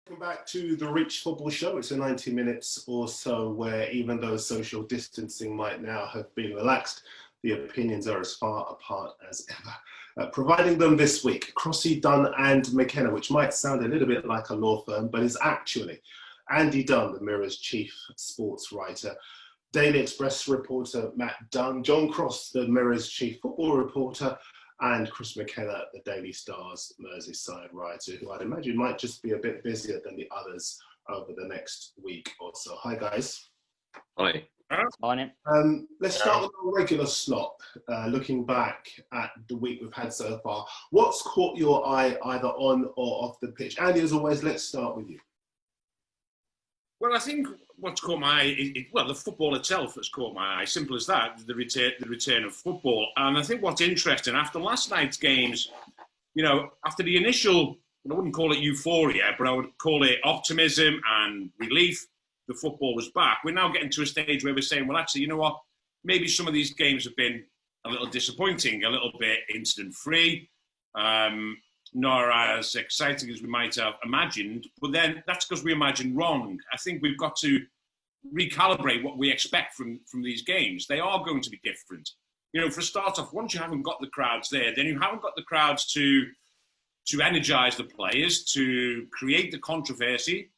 Welcome back to the Reach Football Show. It's a 90 minutes or so where, even though social distancing might now have been relaxed, the opinions are as far apart as ever. Providing them this week, Crossy, Dunn and McKenna, which might sound a little bit like a law firm, but is actually Andy Dunn, the Mirror's chief sports writer, Daily Express reporter Matt Dunn, John Cross, the Mirror's chief football reporter, and Chris McKenna, the Daily Star's Merseyside writer, who I'd imagine might just be a bit busier than the others over the next week or so. Hi, guys. Hi. Morning. Let's start with a regular slot. Looking back at the week we've had so far, what's caught your eye either on or off the pitch? Andy, as always, let's start with you. Well, I think what's caught my eye, the football itself has caught my eye. Simple as that, the return of football. And I think what's interesting, after last night's games, after the initial, I wouldn't call it euphoria, but I would call it optimism and relief, the football was back. We're now getting to a stage where we're saying, well, actually, you know what? Maybe some of these games have been a little disappointing, a little bit incident-free. Not as exciting as we might have imagined, but then that's because we imagined wrong. I think we've got to recalibrate what we expect from these games. They are going to be different. For a start off, once you haven't got the crowds there, then you haven't got the crowds to energise the players, to create the controversy.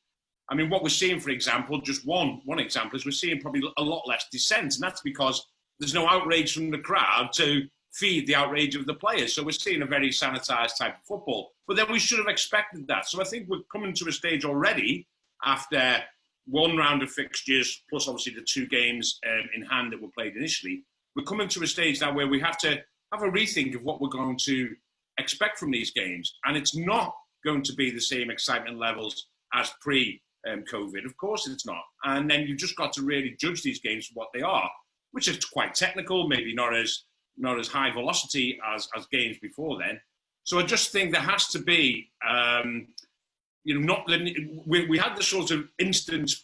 I mean, what we're seeing, for example, just one example is we're seeing probably a lot less dissent, and that's because there's no outrage from the crowd to feed the outrage of the players. So we're seeing a very sanitised type of football. But then we should have expected that. So I think we're coming to a stage already after one round of fixtures, plus obviously the two games in hand that were played initially. We're coming to a stage now where we have to have a rethink of what we're going to expect from these games. And it's not going to be the same excitement levels as pre-COVID. Of course it's not. And then you've just got to really judge these games for what they are, which is quite technical, maybe not as high velocity as games before then. So I just think there has to be, we had the sort of instant,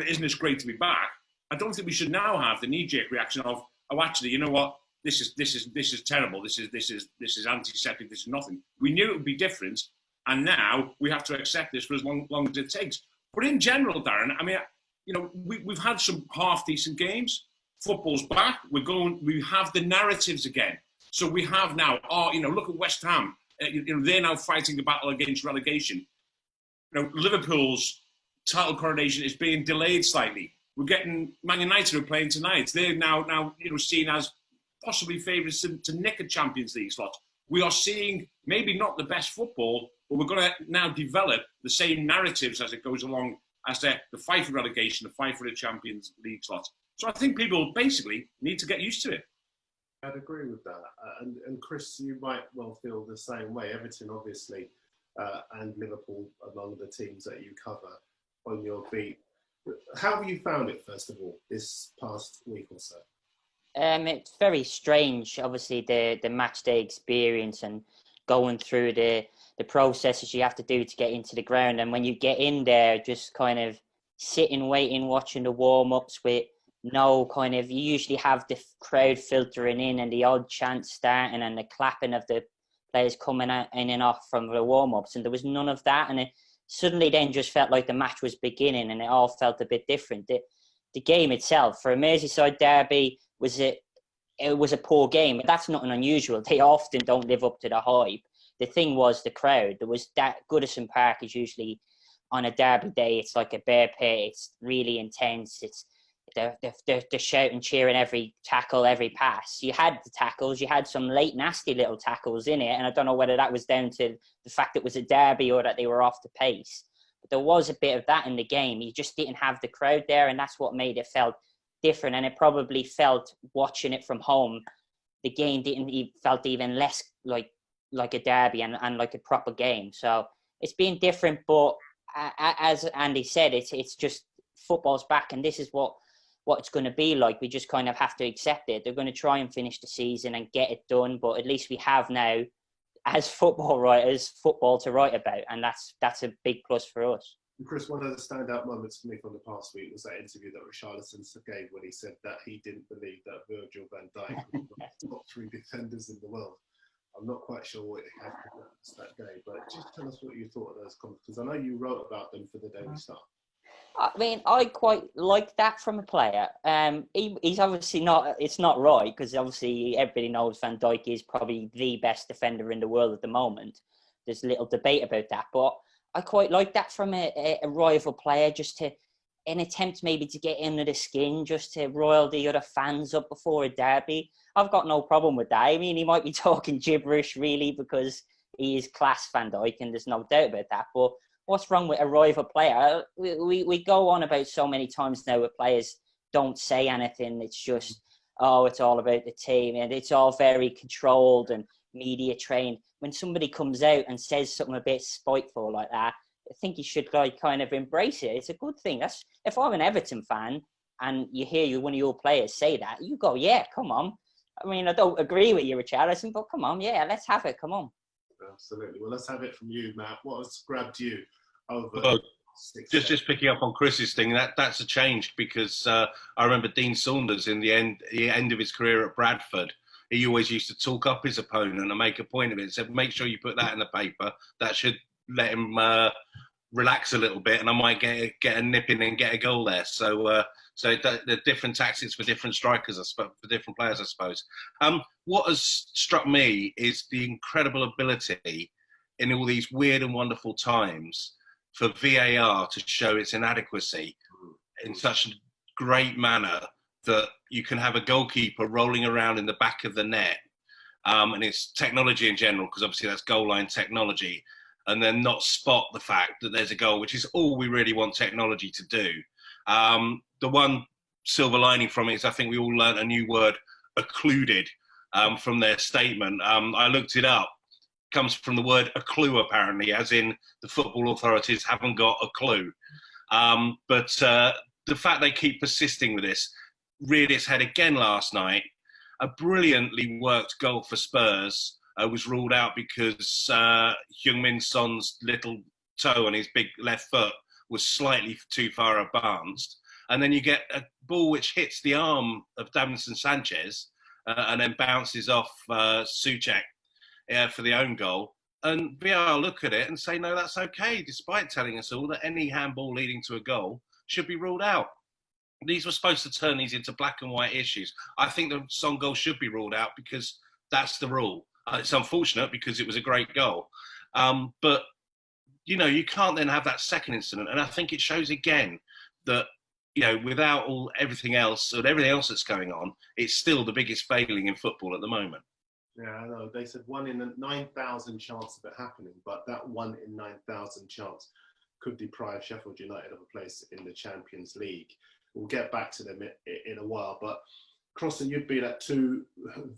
isn't it great to be back? I don't think we should now have the knee-jerk reaction of, oh, actually, you know what? This is terrible. This is antiseptic. This is nothing. We knew it would be different, and now we have to accept this for as long as it takes. But in general, Darren, I mean, we've had some half-decent games. Football's back. We have the narratives again. So we have now. Look at West Ham. They're now fighting the battle against relegation. Liverpool's title coronation is being delayed slightly. We're getting Man United who are playing tonight. They're now seen as possibly favourites to nick a Champions League slot. We are seeing maybe not the best football, but we're going to now develop the same narratives as it goes along as the fight for relegation, the fight for the Champions League slot. So I think people basically need to get used to it. I'd agree with that. And Chris, you might well feel the same way. Everton, obviously, and Liverpool among the teams that you cover on your beat. How have you found it, first of all, this past week or so? It's very strange, obviously, the match day experience and going through the processes you have to do to get into the ground. And when you get in there, just kind of sitting, waiting, watching the warm-ups with no kind of, you usually have the crowd filtering in and the odd chant starting and the clapping of the players coming out in and off from the warm-ups, and there was none of that, and it suddenly then just felt like the match was beginning and it all felt a bit different. The game itself, for a Merseyside derby, it was a poor game, but that's nothing unusual. They often don't live up to the hype. The thing was the crowd. There was that Goodison Park is usually on a derby day, it's like a bear pit, it's really intense, they're shouting, cheering every tackle, every pass. You had the tackles, you had some late nasty little tackles in it, and I don't know whether that was down to the fact it was a derby or that they were off the pace. But there was a bit of that in the game. You just didn't have the crowd there, and that's what made it felt different. And it probably felt, watching it from home, the game felt even less like a derby and like a proper game. So it's been different, but as Andy said, it's just football's back, and this is what it's going to be like. We just kind of have to accept it. They're going to try and finish the season and get it done, but at least we have now, as football writers, football to write about, and that's a big plus for us. Chris, one of the standout moments for me from the past week was that interview that Richarlison gave when he said that he didn't believe that Virgil van Dijk was one of the top 3 defenders in the world I'm not quite sure what he had that day, but just tell us what you thought of those comments, because I know you wrote about them for the Daily Star. I mean, I quite like that from a player. He's obviously not. It's not right because obviously everybody knows Van Dijk is probably the best defender in the world at the moment. There's little debate about that, but I quite like that from a rival player, just to an attempt maybe to get under the skin, just to rile the other fans up before a derby. I've got no problem with that. I mean, he might be talking gibberish really because he is class Van Dijk, and there's no doubt about that, but what's wrong with a rival player? We go on about so many times now where players don't say anything. It's just, it's all about the team, and it's all very controlled and media trained. When somebody comes out and says something a bit spiteful like that, I think you should kind of embrace it. It's a good thing. That's, if I'm an Everton fan and you hear one of your players say that, you go, yeah, come on. I mean, I don't agree with you, Richarlison, but come on, yeah, let's have it. Come on. Absolutely. Well, let's have it from you, Matt. What has grabbed you over Well, 6 just picking up on Chris's thing, that's a change, because I remember Dean Saunders in the end of his career at Bradford. He always used to talk up his opponent and make a point of it. He said, make sure you put that in the paper. That should let him relax a little bit, and I might get a nip in and get a goal there. So the different tactics for different strikers, I suppose, for different players, I suppose. What has struck me is the incredible ability in all these weird and wonderful times for VAR to show its inadequacy in such a great manner that you can have a goalkeeper rolling around in the back of the net, and it's technology in general, because obviously that's goal line technology, and then not spot the fact that there's a goal, which is all we really want technology to do. The one silver lining from it is I think we all learned a new word, occluded, from their statement. I looked it up. Comes from the word a clue, apparently, as in the football authorities haven't got a clue. But the fact they keep persisting with this reared its head again last night. A brilliantly worked goal for Spurs was ruled out because Heung-min Son's little toe on his big left foot was slightly too far advanced. And then you get a ball which hits the arm of Davinson Sanchez and then bounces off Souček for the own goal. And VAR look at it and say, no, that's okay, despite telling us all that any handball leading to a goal should be ruled out. These were supposed to turn these into black and white issues. I think the Son goal should be ruled out because that's the rule. It's unfortunate because it was a great goal. But, you know, you can't then have that second incident. And I think it shows again that, you know, without everything else that's going on, it's still the biggest failing in football at the moment. Yeah, I know. They said 1 in 9,000 chance of it happening, but that 1 in 9,000 chance could deprive Sheffield United of a place in the Champions League. We'll get back to them in a while, but Crossan, you've been at 2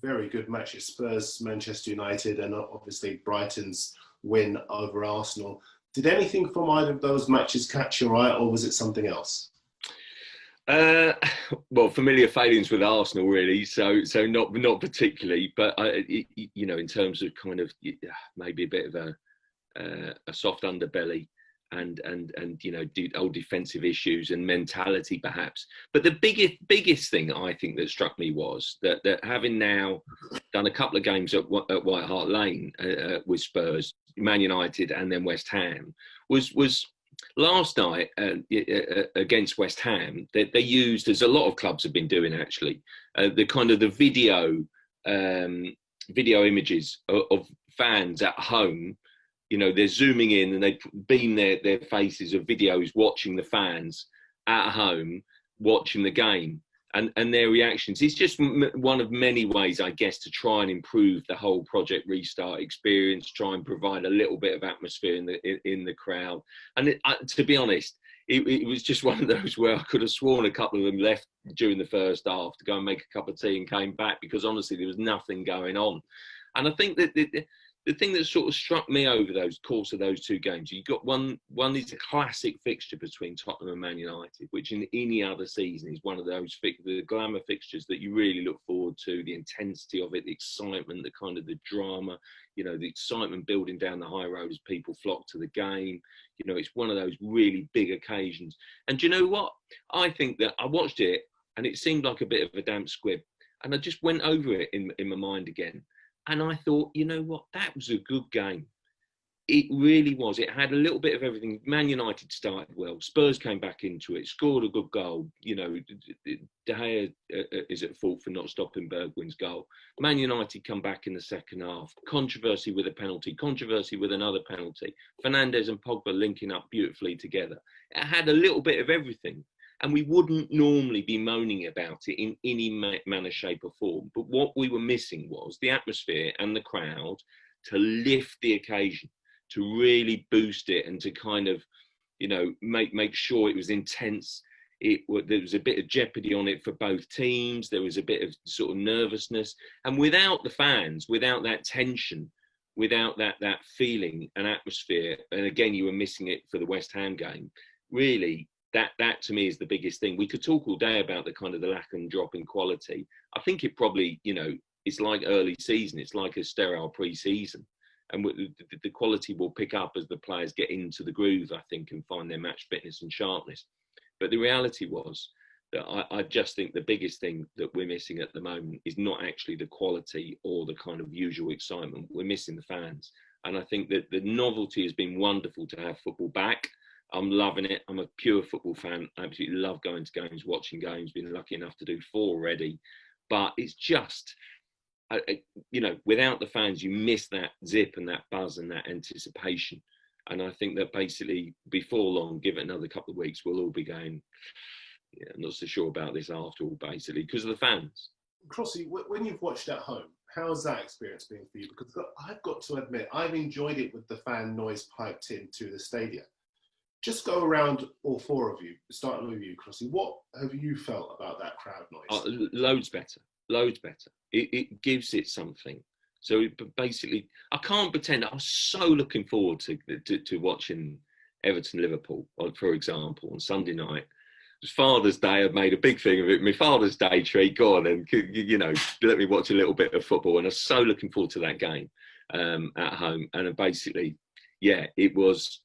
very good matches, Spurs, Manchester United, and obviously Brighton's win over Arsenal. Did anything from either of those matches catch your eye, or was it something else? Well, familiar failings with Arsenal, really. So not particularly, but you know, in terms of kind of maybe a bit of a soft underbelly and you know, old defensive issues and mentality perhaps. But the biggest thing I think that struck me was that having now done a couple of games at White Hart Lane with Spurs, Man United, and then West Ham, was last night against West Ham, they used, as a lot of clubs have been doing actually, the kind of the video images of fans at home. You know, they're zooming in and they beam their faces of videos watching the fans at home, watching the game and their reactions. It's just one of many ways, I guess, to try and improve the whole Project Restart experience, try and provide a little bit of atmosphere in the crowd. And to be honest, it was just one of those where I could have sworn a couple of them left during the first half to go and make a cup of tea and came back, because honestly, there was nothing going on. And I think that the thing that sort of struck me over those course of those 2 games, you got one is a classic fixture between Tottenham and Man United, which in any other season is one of those the glamour fixtures that you really look forward to, the intensity of it, the excitement, the kind of the drama, you know, the excitement building down the high road as people flock to the game. You know, it's one of those really big occasions. And do you know what? I think that I watched it and it seemed like a bit of a damp squib. And I just went over it in my mind again. And I thought, you know what, that was a good game. It really was. It had a little bit of everything. Man United started well. Spurs came back into it, scored a good goal. You know, De Gea is at fault for not stopping Bergwijn's goal. Man United come back in the second half. Controversy with a penalty, controversy with another penalty. Fernandes and Pogba linking up beautifully together. It had a little bit of everything. And we wouldn't normally be moaning about it in any manner, shape or form. But what we were missing was the atmosphere and the crowd to lift the occasion, to really boost it and to kind of, you know, make sure it was intense. There was a bit of jeopardy on it for both teams. There was a bit of sort of nervousness. And without the fans, without that tension, without that feeling and atmosphere, and again, you were missing it for the West Ham game, really, that to me is the biggest thing. We could talk all day about the kind of the lack and drop in quality. I think it probably, you know, it's like early season. It's like a sterile pre-season. And the quality will pick up as the players get into the groove, I think, and find their match fitness and sharpness. But the reality was that I just think the biggest thing that we're missing at the moment is not actually the quality or the kind of usual excitement. We're missing the fans. And I think that the novelty has been wonderful to have football back. I'm loving it. I'm a pure football fan. I absolutely love going to games, watching games. Been lucky enough to do 4 already. But it's just... you know, without the fans, you miss that zip and that buzz and that anticipation. And I think that basically before long, give it another couple of weeks, we'll all be going, yeah, I'm not so sure about this after all, basically, because of the fans. Crossy, when you've watched at home, how's that experience been for you? Because I've got to admit, I've enjoyed it with the fan noise piped into the stadium. Just go around, all 4 of you, starting with you, Crossy. What have you felt about that crowd noise? Loads better. Loads better. It gives it something. So basically, I can't pretend. I was so looking forward to watching Everton Liverpool, for example, on Sunday night. It was Father's Day. I've made a big thing of it. My Father's Day treat, go on and, you know, let me watch a little bit of football. And I was so looking forward to that game at home. And basically, yeah, it was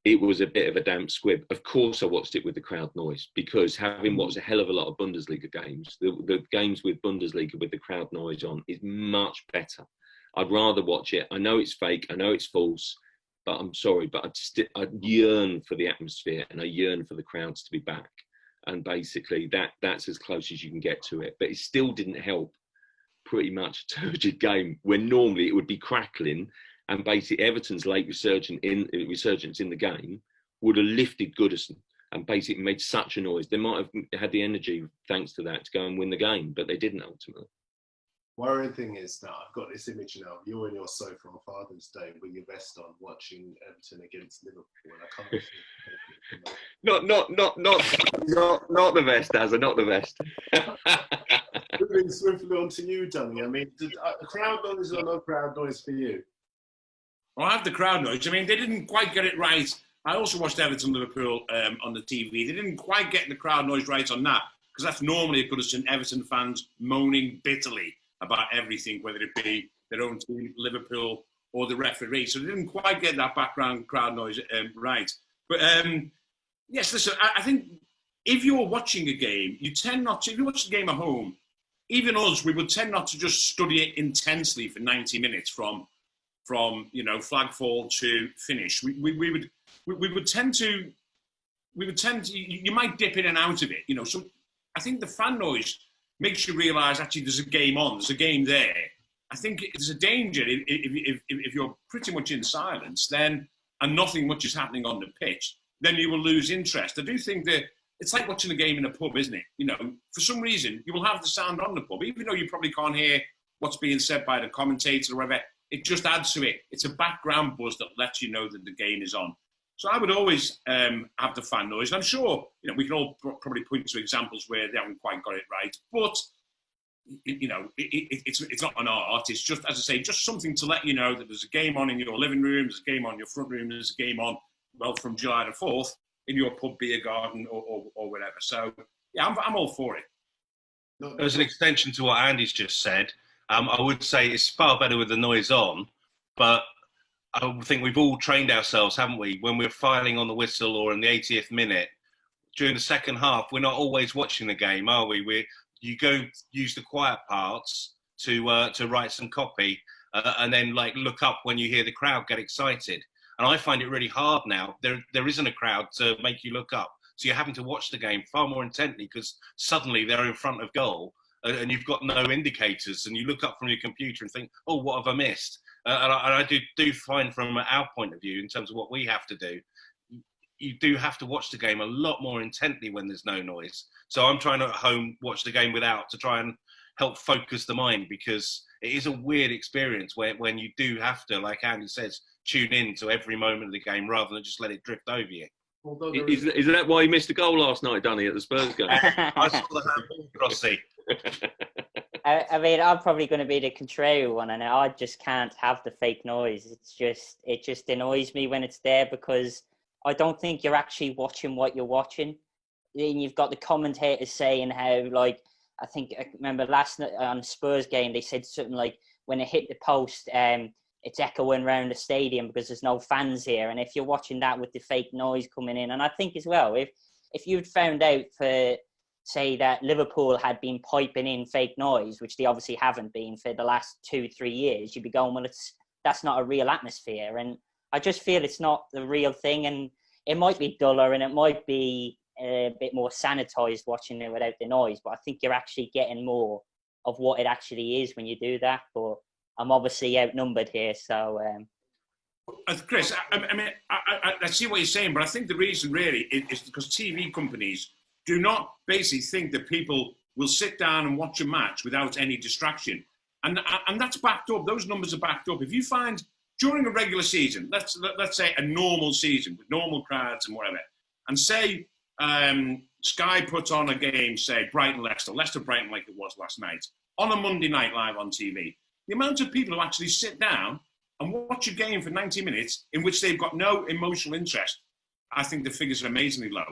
a bit of a damp squib. Of course, I watched it with the crowd noise because having watched a hell of a lot of Bundesliga games, the games with Bundesliga with the crowd noise on is much better. I'd rather watch it. I know it's fake. I know it's false, but I'm sorry. But I yearn for the atmosphere and I yearn for the crowds to be back. And basically, that's as close as you can get to it. But it still didn't help pretty much a turgid game when normally it would be crackling. And basically, Everton's late resurgence in the game would have lifted Goodison and basically made such a noise. They might have had the energy, thanks to that, to go and win the game, but they didn't ultimately. Worrying thing is now, I've got this image now of you and your sofa on Father's Day with your vest on, watching Everton against Liverpool, and I can't Not the best, Azza, not the best. Moving swiftly on to you, Dunny. I mean, crowd noise or no crowd noise for you? Well, I have the crowd noise. I mean, they didn't quite get it right. I also watched Everton Liverpool on the TV. They didn't quite get the crowd noise right on that, because that's normally a Goodison Everton fans moaning bitterly about everything, whether it be their own team, Liverpool, or the referee. So they didn't quite get that background crowd noise right. But yes, listen, I think if you're watching a game, you tend not to, if you watch the game at home, even us, we would tend not to just study it intensely for 90 minutes from you know, flag fall to finish. We would tend to you might dip in and out of it, you know. So I think the fan noise makes you realise actually there's a game on, there's a game there. I think there's a danger if you're pretty much in silence then and nothing much is happening on the pitch, then you will lose interest. I do think that it's like watching a game in a pub, isn't it? You know, for some reason you will have the sound on the pub, even though you probably can't hear what's being said by the commentator or whatever. It just adds to it. It's a background buzz that lets you know that the game is on. So I would always have the fan noise. And I'm sure, you know, we can all probably point to examples where they haven't quite got it right. But, you know, it's not an art. It's just, as I say, just something to let you know that there's a game on in your living room, there's a game on your front room, there's a game on, well, from July the 4th in your pub, beer garden or whatever. So, yeah, I'm all for it. As an extension to what Andy's just said, I would say it's far better with the noise on, but I think we've all trained ourselves, haven't we? When we're filing on the whistle or in the 80th minute, during the second half, we're not always watching the game, are we? You go use the quiet parts to write some copy and then like look up when you hear the crowd get excited. And I find it really hard now. There isn't a crowd to make you look up, so you're having to watch the game far more intently because suddenly they're in front of goal and you've got no indicators, and you look up from your computer and think, oh, what have I missed? And I do find from our point of view, in terms of what we have to do, you do have to watch the game a lot more intently when there's no noise. So I'm trying to at home watch the game without, to try and help focus the mind, because it is a weird experience when you do have to, like Andy says, tune in to every moment of the game rather than just let it drift over you. Is that why you missed a goal last night, Dunny, at the Spurs game? I saw the handball, Crossy. I mean, I'm probably going to be the contrary one, and I just can't have the fake noise. It just annoys me when it's there, because I don't think you're actually watching what you're watching. Then you've got the commentators saying how, like, I remember last night on the Spurs game, they said something like, when it hit the post, it's echoing around the stadium because there's no fans here. And if you're watching that with the fake noise coming in, and I think as well, if you'd found out for, say, that Liverpool had been piping in fake noise, which they obviously haven't been for the last 2-3 years, you'd be going, well, that's not a real atmosphere. And I just feel it's not the real thing, and it might be duller and it might be a bit more sanitized watching it without the noise, but I think you're actually getting more of what it actually is when you do that. But I'm obviously outnumbered here, so... Chris, I mean, I see what you're saying, but I think the reason really is because TV companies do not basically think that people will sit down and watch a match without any distraction. And that's backed up. Those numbers are backed up. If you find during a regular season, let's say a normal season with normal crowds and whatever, and say Sky puts on a game, say Leicester Brighton like it was last night, on a Monday night live on TV, the amount of people who actually sit down and watch a game for 90 minutes in which they've got no emotional interest, I think the figures are amazingly low.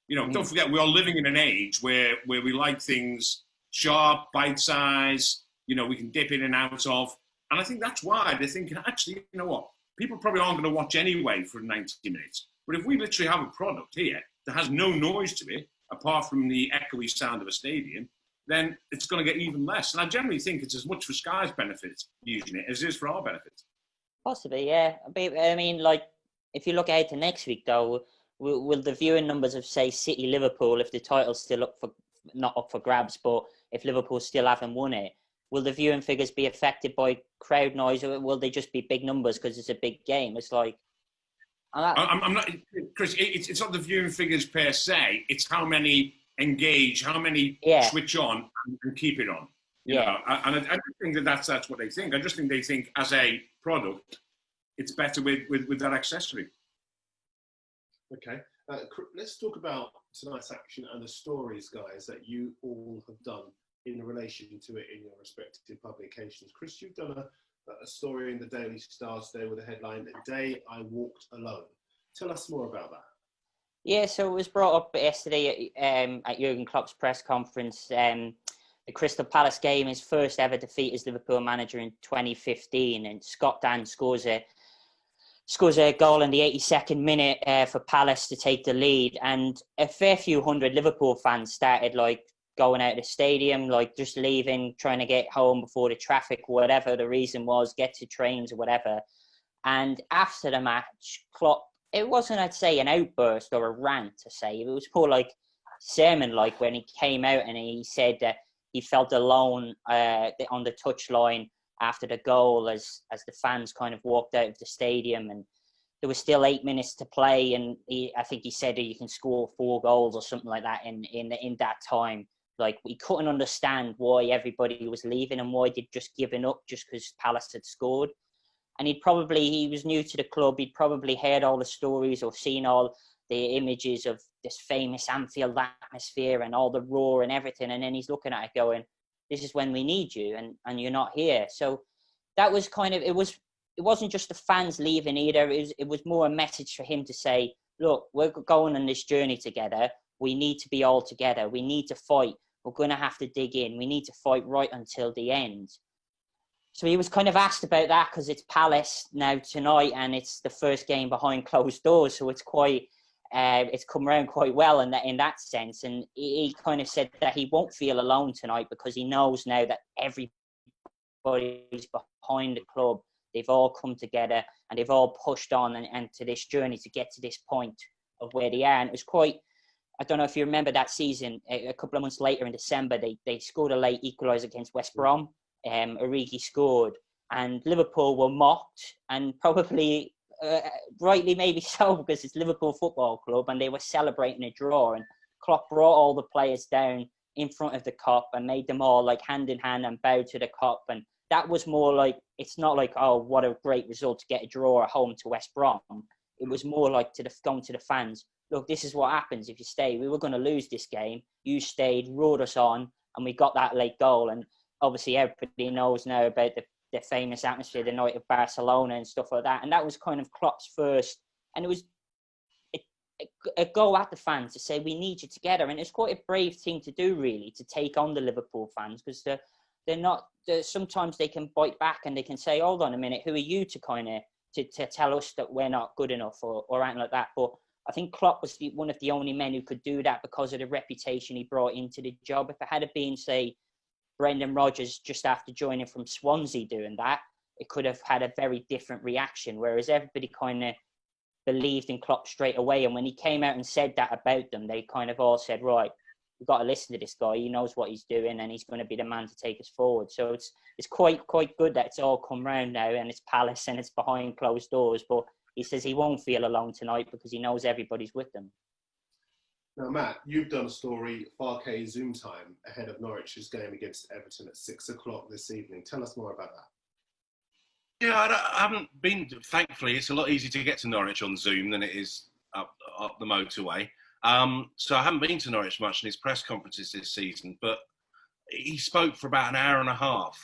You know, don't forget, we are living in an age where we like things sharp, bite-sized, you know, we can dip in and out of. And I think that's why they're thinking, actually, you know what, people probably aren't going to watch anyway for 90 minutes. But if we literally have a product here that has no noise to it, apart from the echoey sound of a stadium, then it's going to get even less. And I generally think it's as much for Sky's benefit using it as it is for our benefit. Possibly, yeah. I mean, like, if you look ahead to next week, though, will the viewing numbers of, say, City Liverpool, if the title's still not up for grabs, but if Liverpool still haven't won it, will the viewing figures be affected by crowd noise, or will they just be big numbers because it's a big game? It's like... I'm not, Chris, it's not the viewing figures per se, it's how many engage, how many switch on and keep it on. You know? And I don't think that's what they think. I just think they think as a product, it's better with that accessory. Okay, let's talk about tonight's action and the stories, guys, that you all have done in relation to it in your respective publications. Chris, you've done a story in the Daily Star today with a headline, "The Day I Walked Alone." Tell us more about that. Yeah, so it was brought up yesterday at Jurgen Klopp's press conference. The Crystal Palace game, his first ever defeat as Liverpool manager in 2015, and Scott Dann scores a goal in the 82nd minute for Palace to take the lead, and a fair few hundred Liverpool fans started like going out of the stadium, like just leaving, trying to get home before the traffic, whatever the reason was, get to trains or whatever. And after the match, Klopp, it wasn't, I'd say, an outburst or a rant to say. It was more like sermon-like when he came out and he said that he felt alone on the touchline after the goal as the fans kind of walked out of the stadium, and there was still 8 minutes to play, and I think he said that you can score 4 goals or something like that in that time. Like, we couldn't understand why everybody was leaving and why they'd just given up just because Palace had scored. And he was new to the club. He'd probably heard all the stories or seen all the images of this famous Anfield atmosphere and all the roar and everything. And then he's looking at it going, this is when we need you, and you're not here. So that was kind of, it wasn't just the fans leaving either. It was more a message for him to say, look, we're going on this journey together. We need to be all together. We need to fight. We're going to have to dig in. We need to fight right until the end. So he was kind of asked about that because it's Palace now tonight, and it's the first game behind closed doors. So it's quite, it's come around quite well in that sense. And he kind of said that he won't feel alone tonight because he knows now that everybody everybody's behind the club. They've all come together and they've all pushed on and to this journey to get to this point of where they are. And it was quite, I don't know if you remember that season, a couple of months later in December, they scored a late equaliser against West Brom. Origi scored and Liverpool were mocked and probably rightly maybe so because it's Liverpool Football Club and they were celebrating a draw and Klopp brought all the players down in front of the Kop and made them all like hand in hand and bow to the Kop. And that was more like, it's not like, oh, what a great result to get a draw at home to West Brom. It was more like going to the fans, look, this is what happens if you stay. We were going to lose this game. You stayed, roared us on, and we got that late goal. And obviously everybody knows now about the famous atmosphere the night of Barcelona and stuff like that. And that was kind of Klopp's first, and it was a go at the fans to say, we need you together. And it's quite a brave thing to do, really, to take on the Liverpool fans, because they're not, sometimes they can bite back and they can say, hold on a minute, who are you to kind of, to tell us that we're not good enough or anything like that. But I think Klopp was one of the only men who could do that because of the reputation he brought into the job. If it had been, say, Brendan Rodgers just after joining from Swansea doing that, it could have had a very different reaction, whereas everybody kind of believed in Klopp straight away. And when he came out and said that about them, they kind of all said, right, we've got to listen to this guy. He knows what he's doing and he's going to be the man to take us forward. So it's quite good that it's all come round now and it's Palace and it's behind closed doors. But he says he won't feel alone tonight because he knows everybody's with them. Now, Matt, you've done a story, 4K Zoom time, ahead of Norwich's game against Everton at 6 o'clock this evening. Tell us more about that. Yeah, I haven't been, thankfully, it's a lot easier to get to Norwich on Zoom than it is up the motorway. So I haven't been to Norwich much in his press conferences this season, but he spoke for about an hour and a half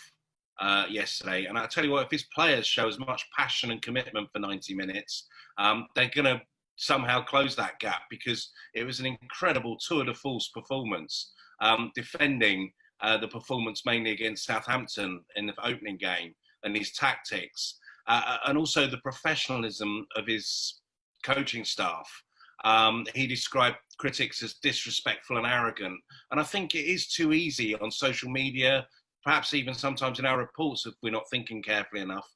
yesterday. And I tell you what, if his players show as much passion and commitment for 90 minutes, they're going to somehow close that gap, because it was an incredible tour de force performance, defending the performance mainly against Southampton in the opening game, and his tactics, and also the professionalism of his coaching staff. He described critics as disrespectful and arrogant. And I think it is too easy on social media, perhaps even sometimes in our reports if we're not thinking carefully enough,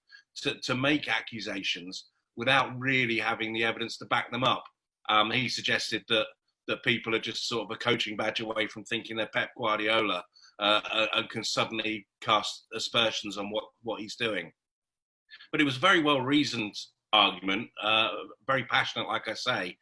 to make accusations without really having the evidence to back them up. He suggested that people are just sort of a coaching badge away from thinking they're Pep Guardiola and can suddenly cast aspersions on what he's doing. But it was a very well-reasoned argument, very passionate, like I say.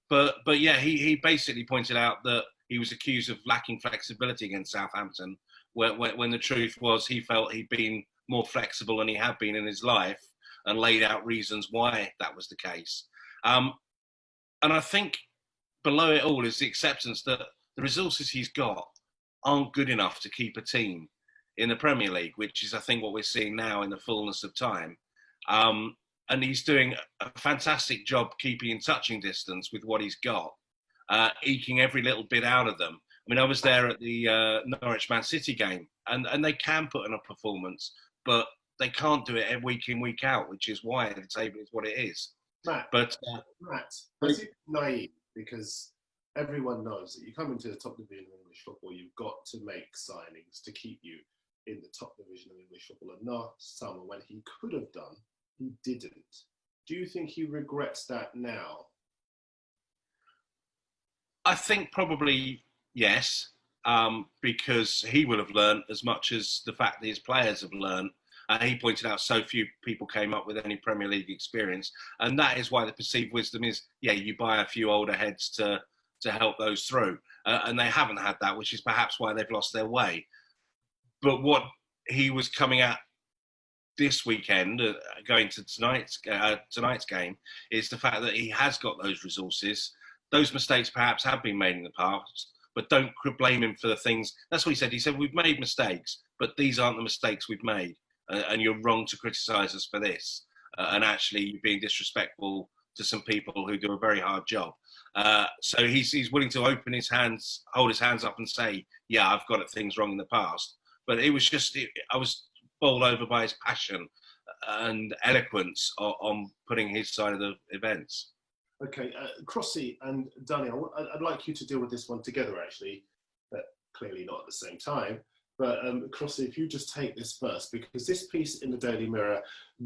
But yeah, he basically pointed out that he was accused of lacking flexibility against Southampton, when the truth was he felt he'd been more flexible than he had been in his life, and laid out reasons why that was the case. And I think below it all is the acceptance that the resources he's got aren't good enough to keep a team in the Premier League, which is, I think, what we're seeing now in the fullness of time. And he's doing a fantastic job keeping in touching distance with what he's got, eking every little bit out of them. I mean, I was there at the Norwich Man City game, and they can put in a performance, but they can't do it week in, week out, which is why the table is what it is. Matt, But is it naive? Because everyone knows that you come into the top division of English football, you've got to make signings to keep you in the top division of English football. And last summer, when he could have done, he didn't. Do you think he regrets that now? I think probably yes, because he will have learned as much as the fact that his players have learned. He pointed out so few people came up with any Premier League experience, and that is why the perceived wisdom is, yeah, you buy a few older heads to help those through, and they haven't had that, which is perhaps why they've lost their way. But what he was coming at this weekend, going to tonight's game, is the fact that he has got those resources. Those mistakes perhaps have been made in the past, but don't blame him for the things. That's what he said. He said, we've made mistakes, but these aren't the mistakes we've made. And you're wrong to criticise us for this. And actually, you're being disrespectful to some people who do a very hard job. So he's willing to hold his hands up and say, yeah, I've got things wrong in the past. But it was just, I was bowled over by his passion and eloquence on putting his side of the events. Okay, Crossy and Dunny, I'd like you to deal with this one together, actually, but clearly not at the same time. But Crossy, if you just take this first, because this piece in the Daily Mirror,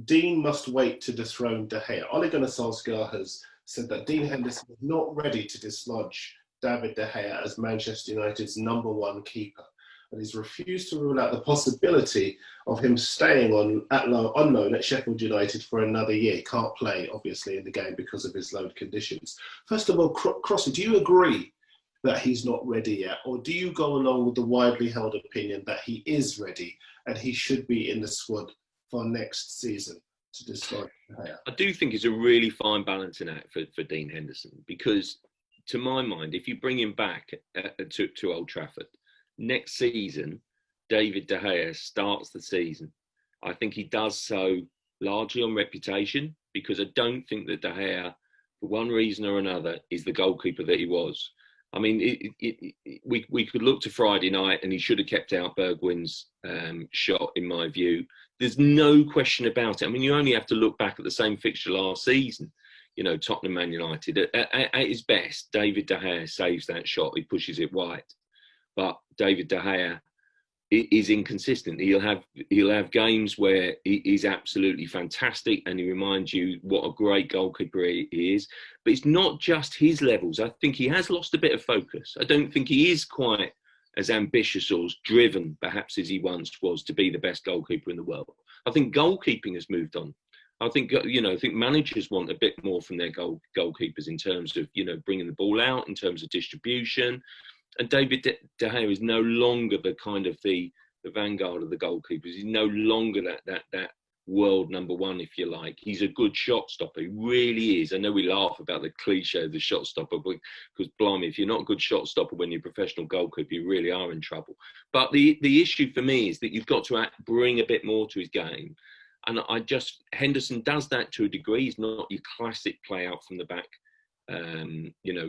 Dean must wait to dethrone De Gea. Ole Gunnar Solskjaer has said that Dean Henderson is not ready to dislodge David De Gea as Manchester United's #1 keeper. And he's refused to rule out the possibility of him staying on loan at Sheffield United for another year. He can't play, obviously, in the game because of his loan conditions. First of all, Crossy, do you agree that he's not ready yet? Or do you go along with the widely held opinion that he is ready and he should be in the squad for next season to dislodge De Gea? I do think it's a really fine balancing act for Dean Henderson, because to my mind, if you bring him back to Old Trafford, next season, David De Gea starts the season. I think he does so largely on reputation, because I don't think that De Gea, for one reason or another, is the goalkeeper that he was. I mean, we could look to Friday night, and he should have kept out Bergwijn's shot, in my view. There's no question about it. I mean, you only have to look back at the same fixture last season. You know, Tottenham, Man United. At his best, David De Gea saves that shot. He pushes it wide. But David De Gea is inconsistent. He'll have games where he's absolutely fantastic, and he reminds you what a great goalkeeper he is. But it's not just his levels. I think he has lost a bit of focus. I don't think he is quite as ambitious or as driven, perhaps, as he once was to be the best goalkeeper in the world. I think goalkeeping has moved on. I think managers want a bit more from their goalkeepers in terms of, bringing the ball out, in terms of distribution. And David De Gea is no longer the kind of the vanguard of the goalkeepers. He's no longer that world #1, if you like. He's a good shot stopper. He really is. I know we laugh about the cliche of the shot stopper, because blimey, if you're not a good shot stopper when you're a professional goalkeeper, you really are in trouble. But the issue for me is that you've got to bring a bit more to his game. And Henderson does that to a degree. He's not your classic play out from the back,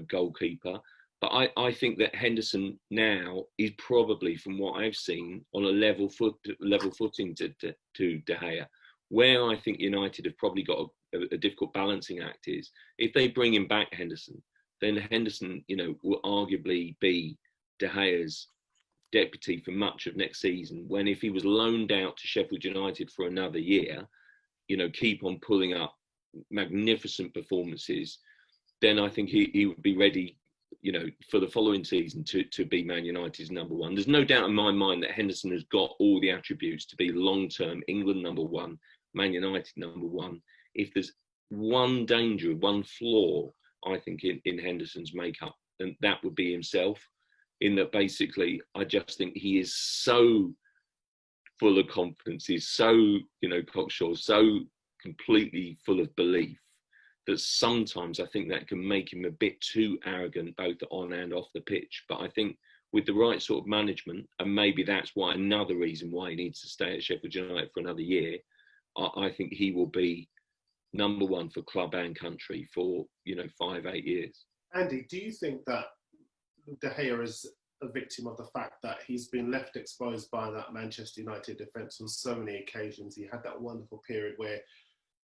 goalkeeper. But I think that Henderson now is probably, from what I've seen, on a level footing to De Gea. Where I think United have probably got a difficult balancing act is, if they bring him back, Henderson, then Henderson, will arguably be De Gea's deputy for much of next season. When if he was loaned out to Sheffield United for another year, keep on pulling up magnificent performances, then I think he would be ready, for the following season to be Man United's #1. There's no doubt in my mind that Henderson has got all the attributes to be long-term England #1, Man United #1. If there's one danger, one flaw, I think in Henderson's makeup, and that would be himself. In that, basically, I just think he is so full of confidence. He's so, cocksure, so completely full of belief, that sometimes I think that can make him a bit too arrogant, both on and off the pitch. But I think with the right sort of management, and maybe that's another reason why he needs to stay at Sheffield United for another year, I think he will be #1 for club and country for 5-8 years. Andy, do you think that De Gea is a victim of the fact that he's been left exposed by that Manchester United defence on so many occasions? He had that wonderful period where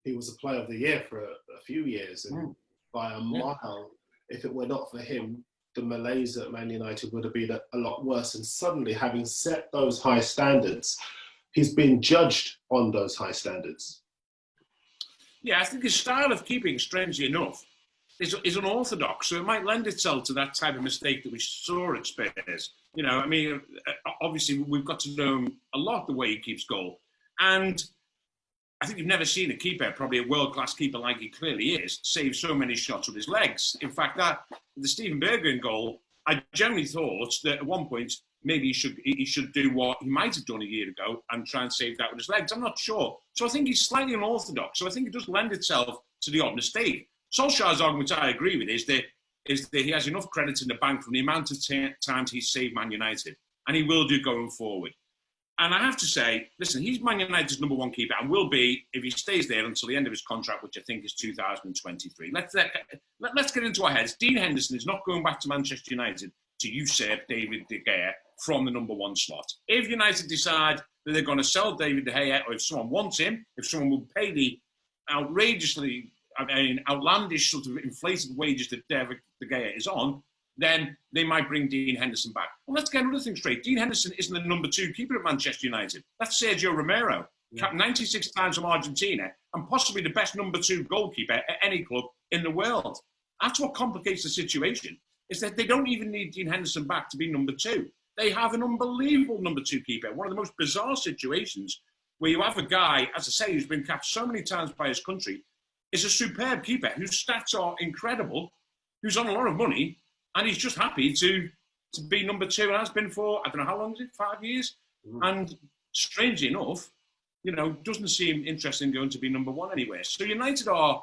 he was a player of the year for a few years, and by a mile, if it were not for him, the malaise at Man United would have been a lot worse. And suddenly, having set those high standards, he's been judged on those high standards. Yeah, I think his style of keeping, strangely enough, is unorthodox, so it might lend itself to that type of mistake that we saw at Spurs. Obviously, we've got to know him a lot, the way he keeps goal. And I think you've never seen a keeper, probably a world-class keeper like he clearly is, save so many shots with his legs. In fact, the Steven Bergwijn goal, I generally thought that at one point, maybe he should do what he might have done a year ago and try and save that with his legs. I'm not sure. So I think he's slightly unorthodox. So I think it does lend itself to the odd mistake. Solskjaer's argument, I agree with, is that he has enough credits in the bank from the amount of times he's saved Man United, and he will do going forward. And I have to say, listen, he's Man United's #1 keeper and will be, if he stays there until the end of his contract, which I think is 2023. Let's get into our heads. Dean Henderson is not going back to Manchester United to usurp David De Gea from the #1 slot. If United decide that they're going to sell David De Gea, or if someone wants him, if someone will pay the outlandish sort of inflated wages that David De Gea is on, then they might bring Dean Henderson back. Well, let's get another thing straight. Dean Henderson isn't the number 2 keeper at Manchester United. That's Sergio Romero, capped 96 times from Argentina and possibly the best number 2 goalkeeper at any club in the world. That's what complicates the situation, is that they don't even need Dean Henderson back to be number 2. They have an unbelievable number 2 keeper. One of the most bizarre situations where you have a guy, as I say, who's been capped so many times by his country, is a superb keeper whose stats are incredible, who's on a lot of money, and he's just happy to be number 2 and has been for, I don't know, how long is it? 5 years? Mm-hmm. And strangely enough, doesn't seem interested in going to be number 1 anywhere. So United are,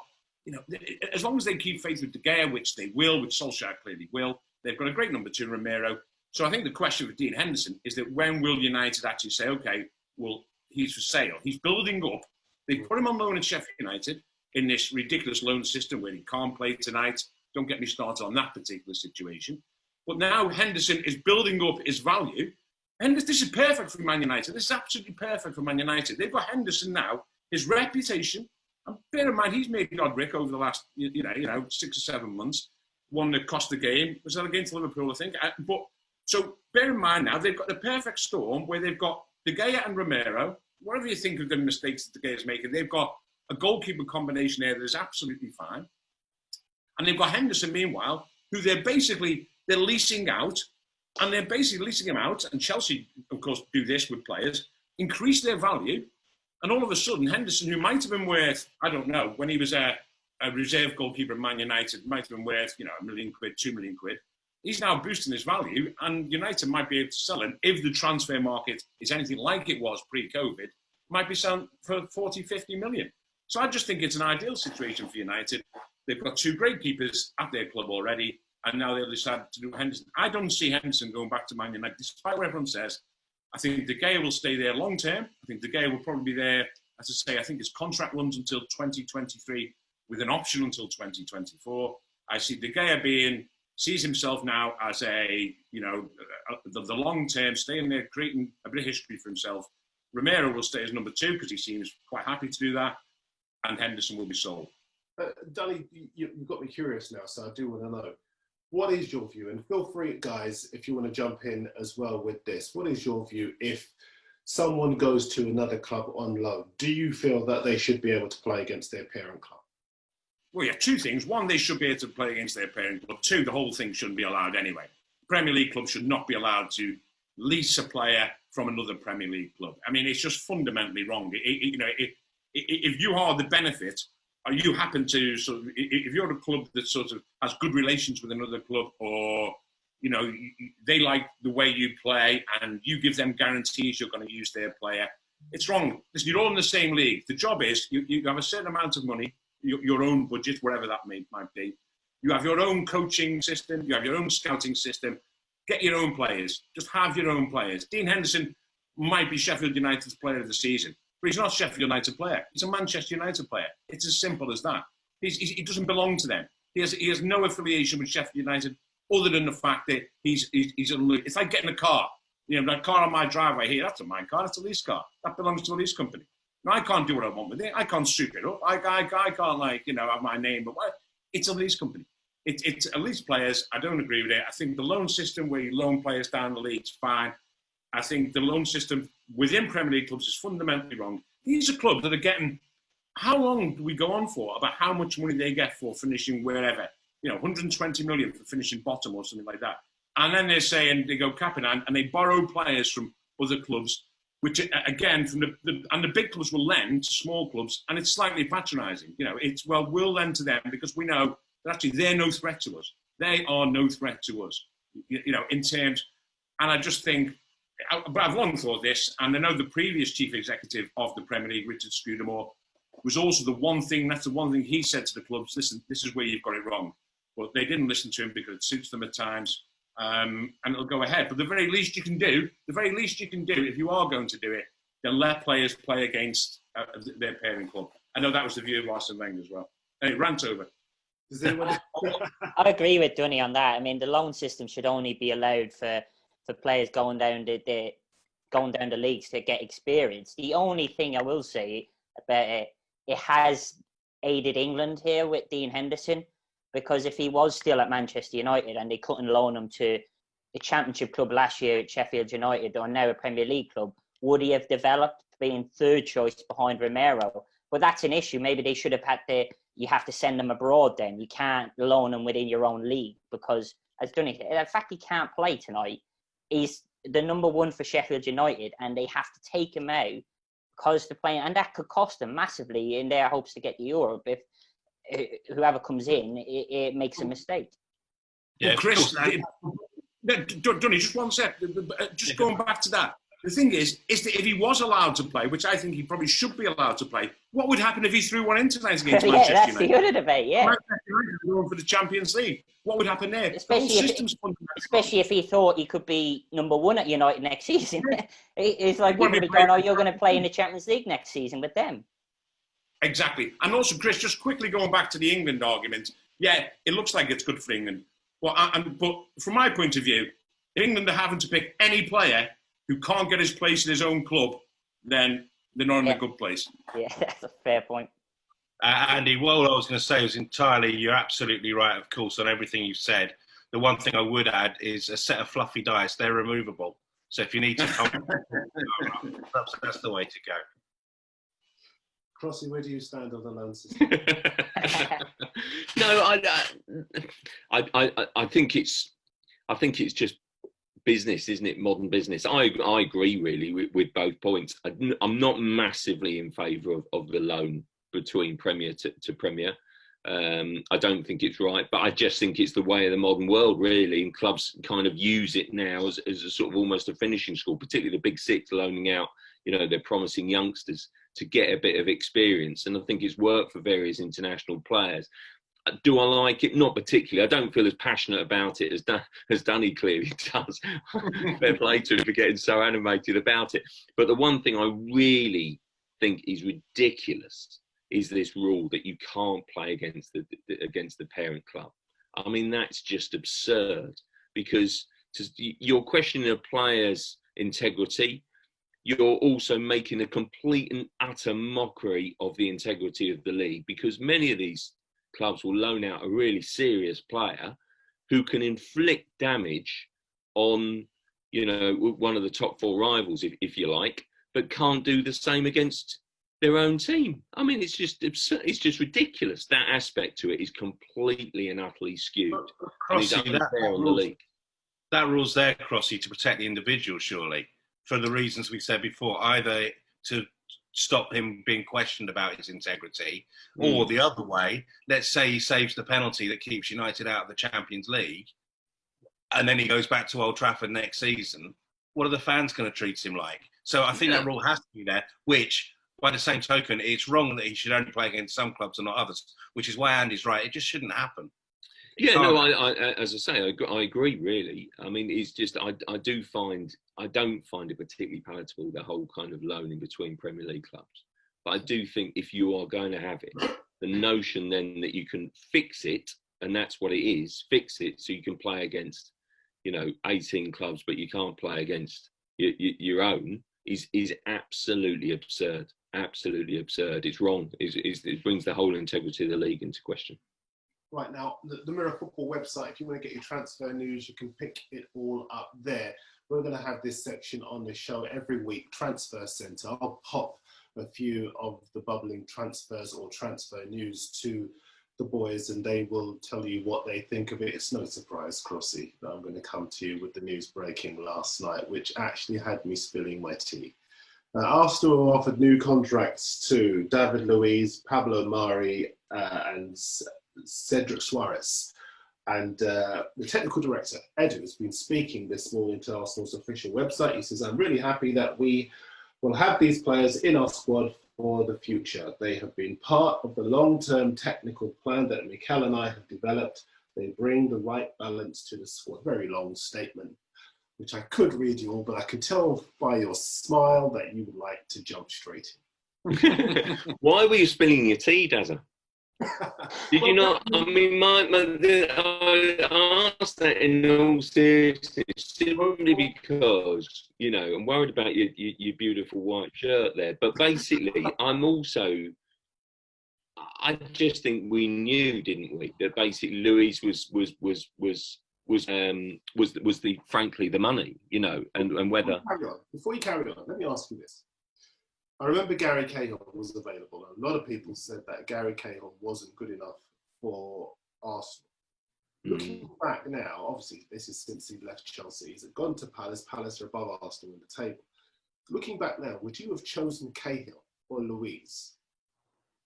as long as they keep faith with De Gea, which they will, which Solskjaer clearly will, they've got a great number 2, Romero. So I think the question for Dean Henderson is that when will United actually say, okay, well, he's for sale. He's building up. They put him on loan at Sheffield United in this ridiculous loan system where he can't play tonight. Don't get me started on that particular situation. But now Henderson is building up his value. And this is perfect for Man United. This is absolutely perfect for Man United. They've got Henderson now, his reputation. And bear in mind, he's made the odd brick over the last, 6 or 7 months. One that cost the game. Was that against Liverpool, I think? So bear in mind now, they've got the perfect storm where they've got De Gea and Romero. Whatever you think of the mistakes that De Gea is making, they've got a goalkeeper combination there that is absolutely fine. And they've got Henderson, meanwhile, who they're leasing out. And they're basically leasing him out. And Chelsea, of course, do this with players, increase their value. And all of a sudden, Henderson, who might have been worth, I don't know, when he was a reserve goalkeeper at Man United, might have been worth, £1 million, £2 million. He's now boosting his value, and United might be able to sell him if the transfer market is anything like it was pre-COVID, might be selling for 40, 50 million. So I just think it's an ideal situation for United. They've got 2 great keepers at their club already, and now they'll decide to do Henderson. I don't see Henderson going back to Man United, despite what everyone says. I think De Gea will stay there long term. I think De Gea will probably be there, as I say, I think his contract runs until 2023 with an option until 2024. I see De Gea sees himself now as the long term, staying there, creating a bit of history for himself. Romero will stay as number 2 because he seems quite happy to do that, and Henderson will be sold. Dunny, you've got me curious now, so I do want to know, what is your view? And feel free, guys, if you want to jump in as well with this. What is your view if someone goes to another club on loan? Do you feel that they should be able to play against their parent club? Well, yeah, 2 things. 1, they should be able to play against their parent club. 2, the whole thing shouldn't be allowed anyway. Premier League clubs should not be allowed to lease a player from another Premier League club. I mean, it's just fundamentally wrong. If you are the benefit, or you happen to if you're a club that sort of has good relations with another club, or they like the way you play, and you give them guarantees you're going to use their player, it's wrong. Listen, you're all in the same league. The job is you have a certain amount of money. Your own budget, whatever that might be. You have your own coaching system. You have your own scouting system. Get your own players. Just have your own players. Dean Henderson might be Sheffield United's player of the season, but he's not a Sheffield United player. He's a Manchester United player. It's as simple as that. He doesn't belong to them. He has no affiliation with Sheffield United other than the fact that it's like getting a car. That car on my driveway here, that's not my car, that's a lease car. That belongs to a lease company. Now, I can't do what I want with it. I can't soup it up. I can't have my name. But it's a lease company. It's a lease players. I don't agree with it. I think the loan system where you loan players down the league is fine. I think the loan system within Premier League clubs is fundamentally wrong. These are clubs that are getting, how long do we go on for about how much money they get for finishing wherever? 120 million for finishing bottom or something like that. And then they're saying, they go capping and they borrow players from other clubs, which again, the big clubs will lend to small clubs, and it's slightly patronising. We'll lend to them because we know that actually they're no threat to us. They are no threat to us, in terms. And I just think, but I've long thought this, and I know the previous chief executive of the Premier League, Richard Scudamore, was also that's the one thing he said to the clubs: listen, this is where you've got it wrong. But they didn't listen to him because it suits them at times. And it'll go ahead. But the very least you can do, if you are going to do it, then let players play against their parent club. I know that was the view of Arsene Wenger as well. Anyway, rant over. I agree with Dunny on that. I mean, the loan system should only be allowed for players going down the leagues to get experience. The only thing I will say about it has aided England here with Dean Henderson. because if he was still at Manchester United and they couldn't loan him to a Championship club last year at Sheffield United or now a Premier League club, would he have developed being third choice behind Romero? But that's an issue. Maybe they should have you have to send him abroad then. You can't loan him within your own league because, as Dunn, in fact, he can't play tonight. He's the number one for Sheffield United and they have to take him out because they're playing, and that could cost them massively in their hopes to get to Europe if whoever comes in, it makes a mistake. Yeah, well, Chris, Dunny, just one sec. Just going back to that. The thing is that if he was allowed to play, which I think he probably should be allowed to play, what would happen if he threw one in tonight against Manchester United? Yeah, that's the other debate, yeah. Manchester United going for the Champions League. What would happen there? Especially if he thought he could be number one at United next season. It's like people be going, oh, you're going to play in the Champions League next season with them. Exactly. And also, Chris, just quickly going back to the England argument, yeah, it looks like it's good for England. But from my point of view, if England are having to pick any player who can't get his place in his own club, then they're not in a good place. Yeah, that's a fair point. Andy, what I was going to say was you're absolutely right, of course, on everything you said. The one thing I would add is a set of fluffy dice, they're removable. So if you need to come, that's the way to go. Crossy, where do you stand on the loan system? No, I think it's just business, isn't it? Modern business. I agree really with both points. I'm not massively in favour of the loan between Premier to Premier. I don't think it's right, but I just think it's the way of the modern world, really. And clubs kind of use it now as a sort of almost a finishing school, particularly the big six loaning out, they're promising youngsters to get a bit of experience. And I think it's worked for various international players. Do I like it? Not particularly. I don't feel as passionate about it as Dunny clearly does. Fair play to him for getting so animated about it. But the one thing I really think is ridiculous is this rule that you can't play against the parent club. I mean, that's just absurd because you're questioning a player's integrity. You're also making a complete and utter mockery of the integrity of the league because many of these clubs will loan out a really serious player who can inflict damage on, one of the top four rivals, if you like, but can't do the same against their own team. I mean, it's just absurd. It's just ridiculous. That aspect to it is completely and utterly skewed. Crossy, that rule's there, Crossy, to protect the individual, surely, for the reasons we said before, either to stop him being questioned about his integrity, or the other way, let's say he saves the penalty that keeps United out of the Champions League, and then he goes back to Old Trafford next season, what are the fans going to treat him like? So I think that rule has to be there, which, by the same token, it's wrong that he should only play against some clubs and not others, which is why Andy's right. It just shouldn't happen. Yeah, no, I as I say, I agree, really. I mean, it's just, I don't find it particularly palatable, the whole kind of loaning between Premier League clubs. But I do think if you are going to have it, the notion then that you can fix it, and that's what it is, fix it so you can play against, 18 clubs, but you can't play against your own, is absolutely absurd. Absolutely absurd. It's wrong. It brings the whole integrity of the league into question. Right now, the Mirror Football website, if you want to get your transfer news, you can pick it all up there. We're going to have this section on the show every week, Transfer Centre. I'll pop a few of the bubbling transfers or transfer news to the boys and they will tell you what they think of it. It's no surprise, Crossy, that I'm going to come to you with the news breaking last night, which actually had me spilling my tea. Arsenal offered new contracts to David Luiz, Pablo Mari and Cedric Suarez. And the technical director, Edu, has been speaking this morning to Arsenal's official website. He says, I'm really happy that we will have these players in our squad for the future. They have been part of the long-term technical plan that Mikel and I have developed. They bring the right balance to the squad. Very long statement, which I could read you all, but I could tell by your smile that you would like to jump straight in. Why were you spilling your tea, Dazza? Did you not? I mean, I asked that in all seriousness simply because, I'm worried about your beautiful white shirt there. But basically, I'm also I just think we knew, didn't we, that basically Luis was frankly the money, you know, and whether. Before you carry on, let me ask you this. I remember Gary Cahill was available. A lot of people said that Gary Cahill wasn't good enough for Arsenal. Looking back now, obviously this is since he left Chelsea. He's gone to Palace. Palace are above Arsenal in the table. Looking back now, would you have chosen Cahill or Luis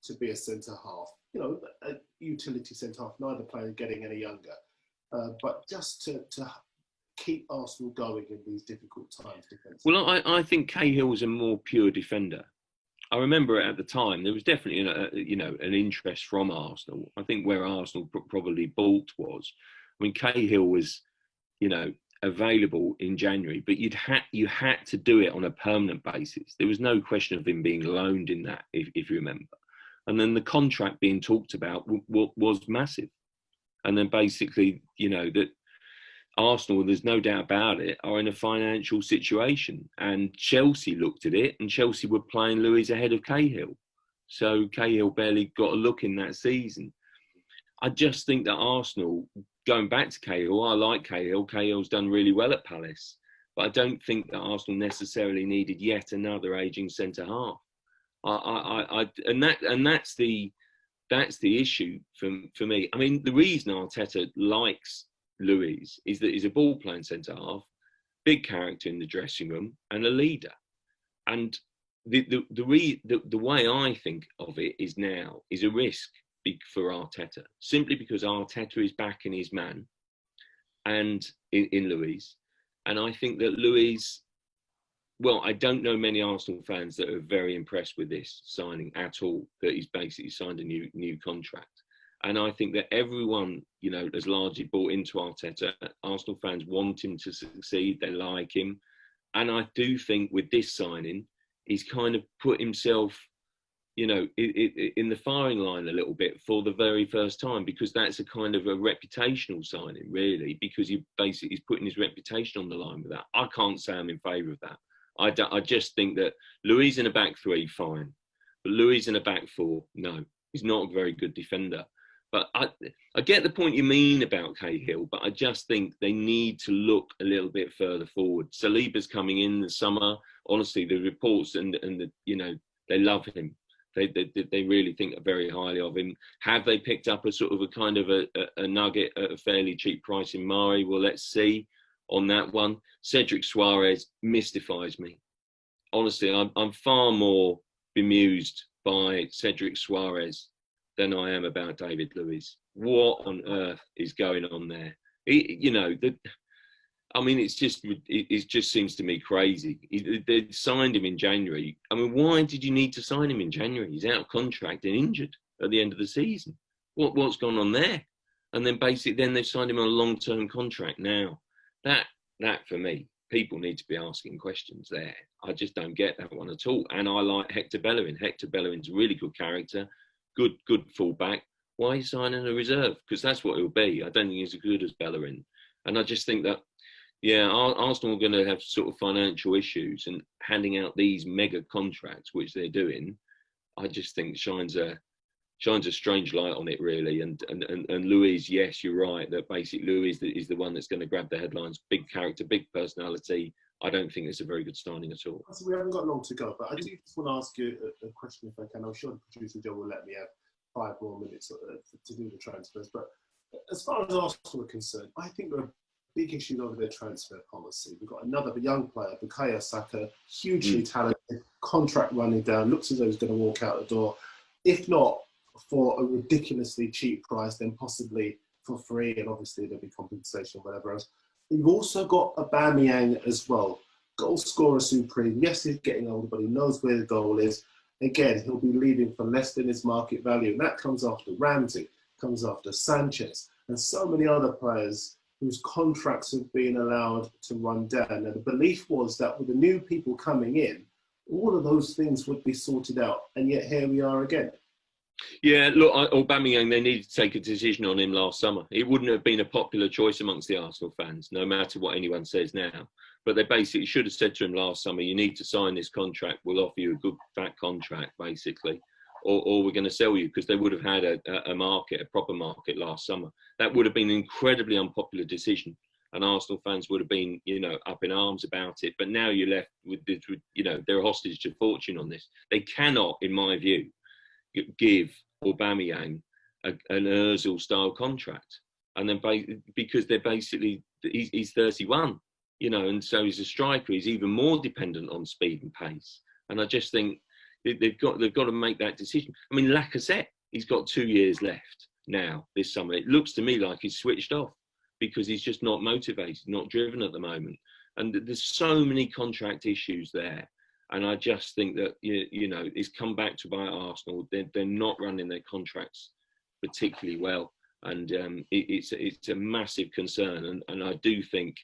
to be a centre half? You know, a utility centre half. Neither player getting any younger, but just to keep Arsenal going in these difficult times. Well, I think Cahill was a more pure defender. I remember at the time there was definitely an interest from Arsenal. I think where Arsenal probably balked was, I mean, Cahill was, you know, available in January, but you had to do it on a permanent basis. There was no question of him being loaned in that, if you remember. And then the contract being talked about was massive. And then basically, you know, that Arsenal, there's no doubt about it, are in a financial situation. And Chelsea looked at it, and Chelsea were playing Luis ahead of Cahill. So Cahill barely got a look in that season. I just think that Arsenal, going back to Cahill, I like Cahill. Cahill's done really well at Palace. But I don't think that Arsenal necessarily needed yet another ageing centre-half. That's the issue for me. I mean, the reason Arteta likes Luis is that he's a ball-playing centre-half, big character in the dressing room, and a leader. And the way I think of it is now is a risk for Arteta, simply because Arteta is backing his man, and in Luis, and I think that Luis. Well, I don't know many Arsenal fans that are very impressed with this signing at all, that he's basically signed a new contract. And I think that everyone, you know, has largely bought into Arteta. Arsenal fans want him to succeed. They like him. And I do think with this signing, he's kind of put himself, you know, in the firing line a little bit for the very first time, because that's a kind of a reputational signing, really, because he's putting his reputation on the line with that. I can't say I'm in favour of that. I just think that Luis in a back three, fine. But Luis in a back four, no. He's not a very good defender. But I get the point you mean about Cahill, but I just think they need to look a little bit further forward. Saliba's coming in the summer. Honestly, the reports and the, you know, they love him. They really think very highly of him. Have they picked up a sort of a kind of a nugget at a fairly cheap price in Mari? Well, let's see. On that one, Cedric Suarez mystifies me. Honestly, I'm far more bemused by Cedric Suarez than I am about David Luiz. What on earth is going on there? You know, I mean, it just seems to me crazy. They signed him in January. I mean, why did you need to sign him in January? He's out of contract and injured at the end of the season. What's gone on there? And then basically, then they've signed him on a long-term contract now. That for me, people need to be asking questions there. I just don't get that one at all. And I like Hector Bellerin. Hector Bellerin's a really good character, good fullback. Why are you signing a reserve? Because that's what he'll be. I don't think he's as good as Bellerin. And I just think that, yeah, Arsenal are going to have sort of financial issues, and handing out these mega contracts, which they're doing, I just think shines a strange light on it, really. And Luis, yes, you're right, that basically Luis is the one that's going to grab the headlines. Big character, big personality. I don't think it's a very good signing at all. So we haven't got long to go, but I do just want to ask you a question, if I can. I'm sure the producer Joe will let me have 5 more minutes to do the transfers. But as far as Arsenal are concerned, I think there are big issues over their transfer policy. We've got another young player, Bukayo Saka, hugely talented, contract running down, looks as though he's going to walk out the door. If not for a ridiculously cheap price, then possibly for free, and obviously there'll be compensation, whatever else. You've also got Aubameyang as well, goal scorer supreme. Yes, he's getting older, but he knows where the goal is. Again, he'll be leaving for less than his market value, and that comes after Ramsey, comes after Sanchez, and so many other players whose contracts have been allowed to run down. And the belief was that with the new people coming in, all of those things would be sorted out, and yet here we are again. Yeah, look, Aubameyang, they needed to take a decision on him last summer. It wouldn't have been a popular choice amongst the Arsenal fans, no matter what anyone says now. But they basically should have said to him last summer, you need to sign this contract. We'll offer you a good, fat contract, basically. or we're going to sell you, because they would have had a market, a proper market last summer. That would have been an incredibly unpopular decision, and Arsenal fans would have been, up in arms about it. But now you're left with this, they're hostage to fortune on this. They cannot, in my view, give Aubameyang an Ozil-style contract, and then because they're basically he's 31, and so he's a striker. He's even more dependent on speed and pace. And I just think they've got to make that decision. I mean, Lacazette, he's got 2 years left now this summer. It looks to me like he's switched off because he's just not motivated, not driven at the moment. And there's so many contract issues there. And I just think that, it's come back to bite Arsenal. They're not running their contracts particularly well. And it's a massive concern. And I do think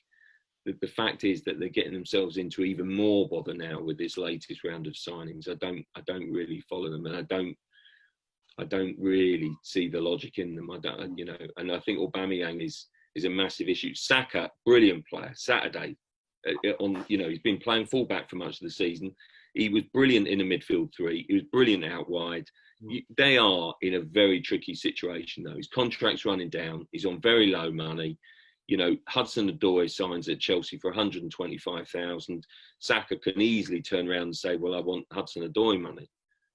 that the fact is that they're getting themselves into even more bother now with this latest round of signings. I don't really follow them, and I don't really see the logic in them. And I think Aubameyang is a massive issue. Saka, brilliant player. Saturday, he's been playing fullback for much of the season. He was brilliant in the midfield three. He was brilliant out wide. They are in a very tricky situation though. His contract's running down. He's on very low money. Hudson-Odoi signs at Chelsea for 125,000. Saka can easily turn around and say, well, I want Hudson-Odoi money.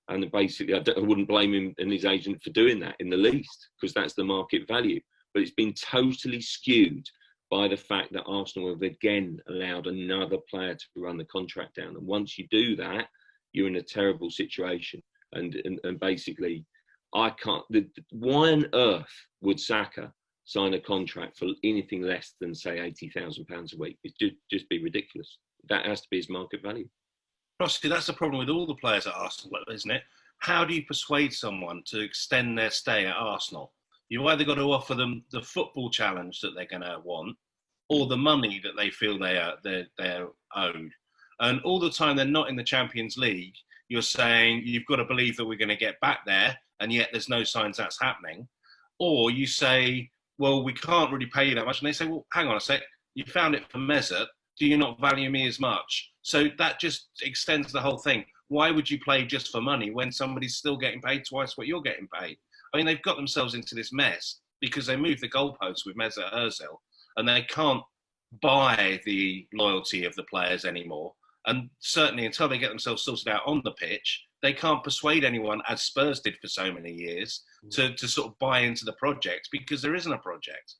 And basically, I wouldn't blame him and his agent for doing that in the least, because that's the market value. But it's been totally skewed by the fact that Arsenal have again allowed another player to run the contract down. And once you do that, you're in a terrible situation. And basically, I can't... Why on earth would Saka sign a contract for anything less than, say, £80,000 a week? It'd just be ridiculous. That has to be his market value. Rossi, that's the problem with all the players at Arsenal, isn't it? How do you persuade someone to extend their stay at Arsenal? You've either got to offer them the football challenge that they're going to want, or the money that they feel they're owed. And all the time they're not in the Champions League, you're saying you've got to believe that we're going to get back there, and yet there's no signs that's happening. Or you say, well, we can't really pay you that much. And they say, well, hang on a sec, you found it for Mesut. Do you not value me as much? So that just extends the whole thing. Why would you play just for money when somebody's still getting paid twice what you're getting paid? I mean, they've got themselves into this mess because they moved the goalposts with Mesut Ozil, and they can't buy the loyalty of the players anymore. And certainly until they get themselves sorted out on the pitch, they can't persuade anyone, as Spurs did for so many years, to sort of buy into the project, because there isn't a project.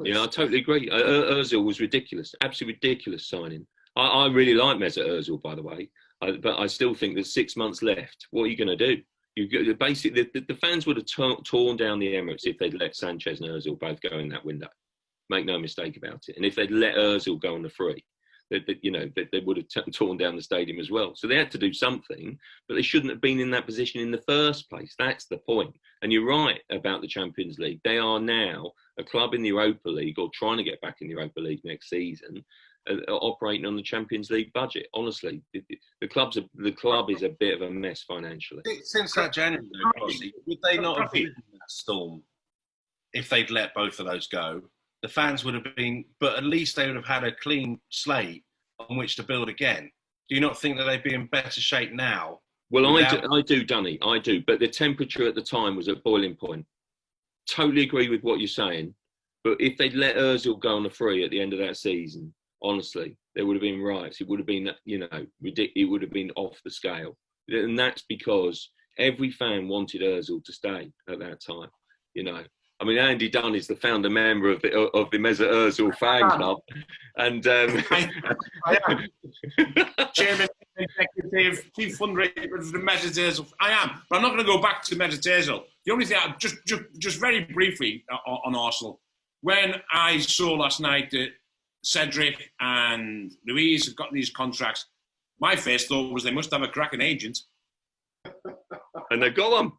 Yeah, I totally agree. Ozil was ridiculous, absolutely ridiculous signing. I really like Mesut Ozil, by the way, but I still think there's 6 months left. What are you going to do? Basically, the fans would have torn down the Emirates if they'd let Sanchez and Ozil both go in that window. Make no mistake about it. And if they'd let Ozil go on the free, they would have torn down the stadium as well. So they had to do something, but they shouldn't have been in that position in the first place. That's the point. And you're right about the Champions League. They are now a club in the Europa League, or trying to get back in the Europa League next season, operating on the Champions League budget. Honestly, the club is a bit of a mess financially. Since that January, Rossi, would they not have been in that storm if they'd let both of those go? The fans would have been, but at least they would have had a clean slate on which to build again. Do you not think that they'd be in better shape now? Well, I do, Dunny, I do. But the temperature at the time was at boiling point. Totally agree with what you're saying. But if they'd let Ozil go on the free at the end of that season, honestly, there would have been riots. It would have been, it would have been off the scale. And that's because every fan wanted Ozil to stay at that time, I mean, Andy Dunn is the founder member of the Mesut Ozil fan club, and I am chairman, executive, chief fundraiser of the Mesut Ozil. I am, but I'm not going to go back to Mesut Ozil. The only thing, just very briefly on Arsenal, when I saw last night that Cedric and Luis have got these contracts, my first thought was they must have a cracking agent, and they've got them.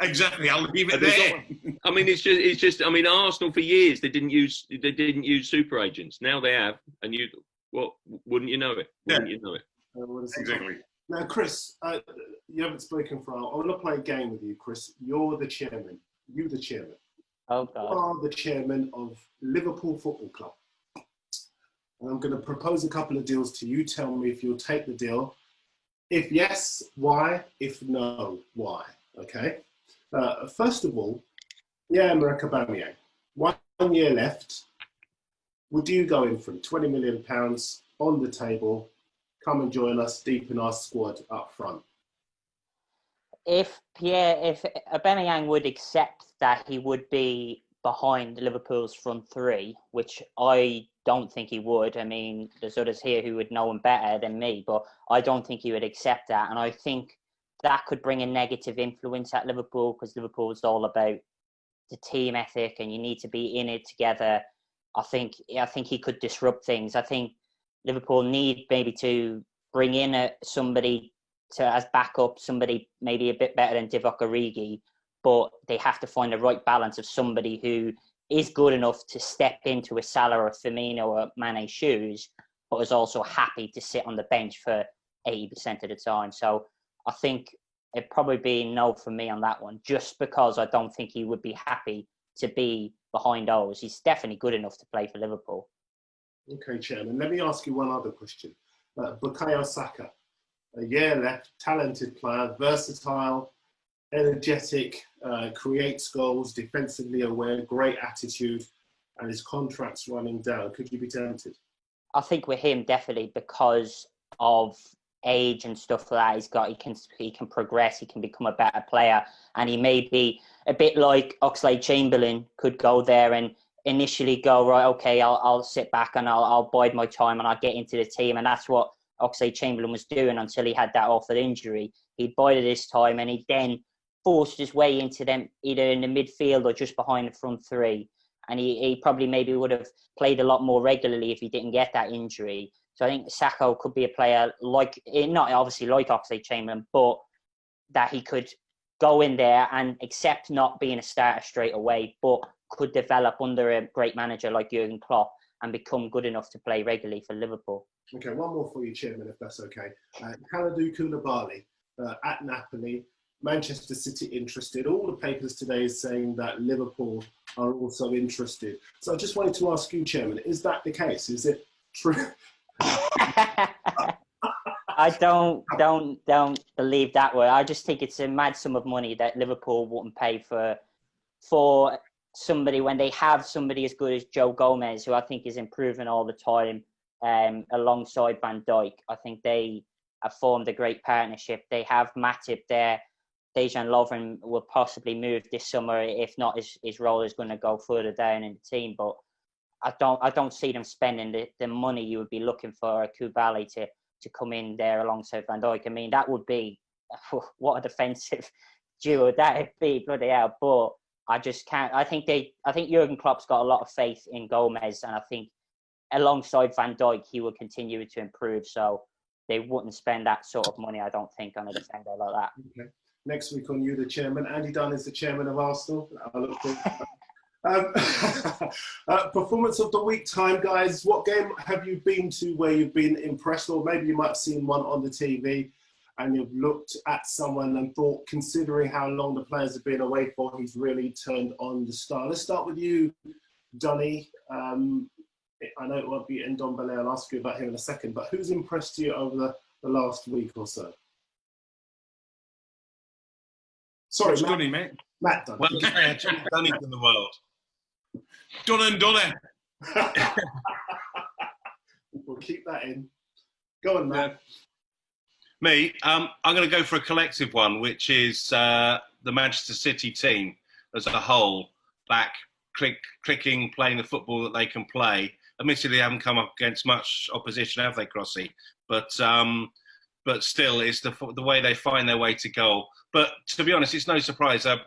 Exactly, I'll leave it there. I mean, it's just. I mean, Arsenal for years they didn't use super agents. Now they have, and wouldn't you know it? Wouldn't you know it? Exactly. Now, Chris, you haven't spoken for a while. I want to play a game with you, Chris. You're the chairman. You, the chairman. Oh God. You are the chairman of Liverpool Football Club. And I'm going to propose a couple of deals to you. Tell me if you'll take the deal. If yes, why? If no, why? Okay. First of all, America Aubameyang. 1 year left. Would you go in from £20 million on the table? Come and join us, deep in our squad up front. If Aubameyang would accept that he would be behind Liverpool's front three, which I don't think he would. I mean, there's others here who would know him better than me, but I don't think he would accept that. And I think that could bring a negative influence at Liverpool, because Liverpool is all about the team ethic and you need to be in it together. I think he could disrupt things. I think Liverpool need maybe to bring in somebody as backup, somebody maybe a bit better than Divock Origi, but they have to find the right balance of somebody who is good enough to step into a Salah or Firmino or Mane's shoes, but is also happy to sit on the bench for 80% of the time. So I think it'd probably be no for me on that one, just because I don't think he would be happy to be behind those. He's definitely good enough to play for Liverpool. Okay, Chairman. Let me ask you one other question. Bukayo Saka, a year left, talented player, versatile, energetic, creates goals, defensively aware, great attitude, and his contract's running down. Could you be tempted? I think with him, definitely, because of age and stuff like that, he can progress, he can become a better player, and he may be a bit like Oxlade-Chamberlain could go there and initially go, right, okay, I'll sit back and I'll bide my time and I'll get into the team. And that's what Oxlade-Chamberlain was doing until he had that awful injury. He bided his time and he then forced his way into them either in the midfield or just behind the front three. And he probably maybe would have played a lot more regularly if he didn't get that injury. So I think Saka could be a player like, not obviously like Oxlade-Chamberlain, but that he could go in there and accept not being a starter straight away, but could develop under a great manager like Jurgen Klopp and become good enough to play regularly for Liverpool. Okay, one more for you, Chairman, if that's okay. Kalidou Koulibaly at Napoli, Manchester City interested. All the papers today is saying that Liverpool are also interested. So I just wanted to ask you, Chairman, is that the case? Is it true? I don't believe that way. I just think it's a mad sum of money that Liverpool wouldn't pay for somebody when they have somebody as good as Joe Gomez, who I think is improving all the time, alongside Van Dijk. I think they have formed a great partnership. They have Matip there. Dejan Lovren will possibly move this summer. If not, his role is going to go further down in the team. But I don't see them spending the money you would be looking for a Koulibaly to come in there alongside Van Dijk. I mean, that would be what a defensive duo that'd be, bloody hell. But I just can't. I think Jurgen Klopp's got a lot of faith in Gomez, and I think alongside Van Dijk he will continue to improve. So they wouldn't spend that sort of money, I don't think, on a defender like that. Okay. Next week on You, the Chairman. Andy Dunn is the Chairman of Arsenal. I look forward to performance of the week time, guys. What game have you been to where you've been impressed, or maybe you might have seen one on the TV and you've looked at someone and thought, considering how long the players have been away for, he's really turned on the star? Let's start with you, Dunny. I know it won't be Ndombele. I'll ask you about him in a second, but who's impressed you over the last week or so? Sorry, It's Matt. Dunny, mate. Matt Dunn. Well, yeah, Dunny's in the world. Done and done it. We'll keep that in. Go on, Matt. Me, I'm going to go for a collective one, which is the Manchester City team as a whole, back clicking, playing the football that they can play. Admittedly, they haven't come up against much opposition, have they, Crossy? But still, it's the way they find their way to goal. But to be honest, it's no surprise. I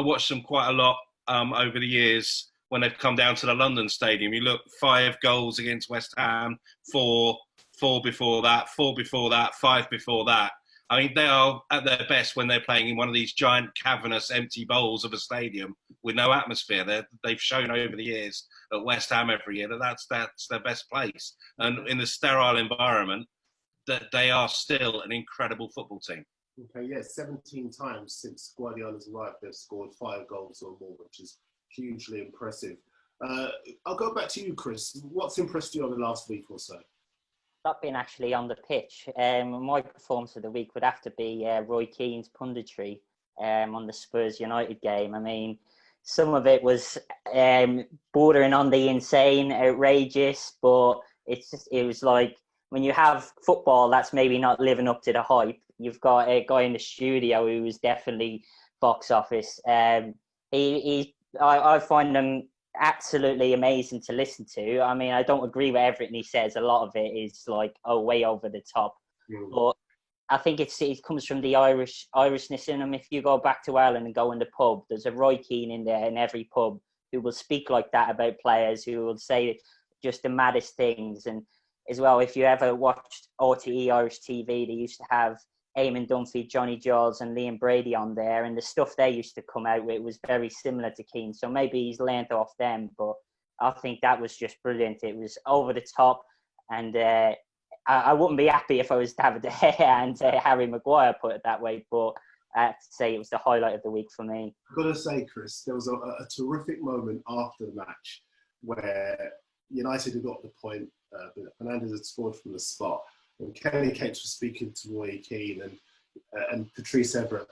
watched them quite a lot over the years when they've come down to the London Stadium. You look, 5 goals against West Ham, 4 before that, 4 before that, 5 before that. I mean, they are at their best when they're playing in one of these giant, cavernous, empty bowls of a stadium with no atmosphere. They've shown over the years at West Ham every year that that's their best place. And in the sterile environment, that they are still an incredible football team. Okay, yeah, 17 times since Guardiola's arrived, they've scored 5 goals or more, which is hugely impressive. I'll go back to you, Chris. What's impressed you over the last week or so? That being actually on the pitch, my performance of the week would have to be Roy Keane's punditry on the Spurs United game. I mean, some of it was bordering on the insane, outrageous, but it was like when you have football that's maybe not living up to the hype, you've got a guy in the studio who was definitely box office. I find him absolutely amazing to listen to. I mean, I don't agree with everything he says. A lot of it is like, way over the top. But I think it comes from the Irishness in him. If you go back to Ireland and go in the pub, there's a Roy Keane in there in every pub who will speak like that about players, who will say just the maddest things. And as well, if you ever watched RTE Irish TV, they used to have Eamon Dunphy, Johnny Giles and Liam Brady on there, and the stuff they used to come out with was very similar to Keane. So maybe he's learned off them, but I think that was just brilliant. It was over the top, and I wouldn't be happy if I was David De Gea and Harry Maguire, put it that way, but I have to say it was the highlight of the week for me. I've got to say, Chris, there was a terrific moment after the match where United had got the point, Fernandes had scored from the spot, and Kelly Cates was speaking to Roy Keane and Patrice Evra,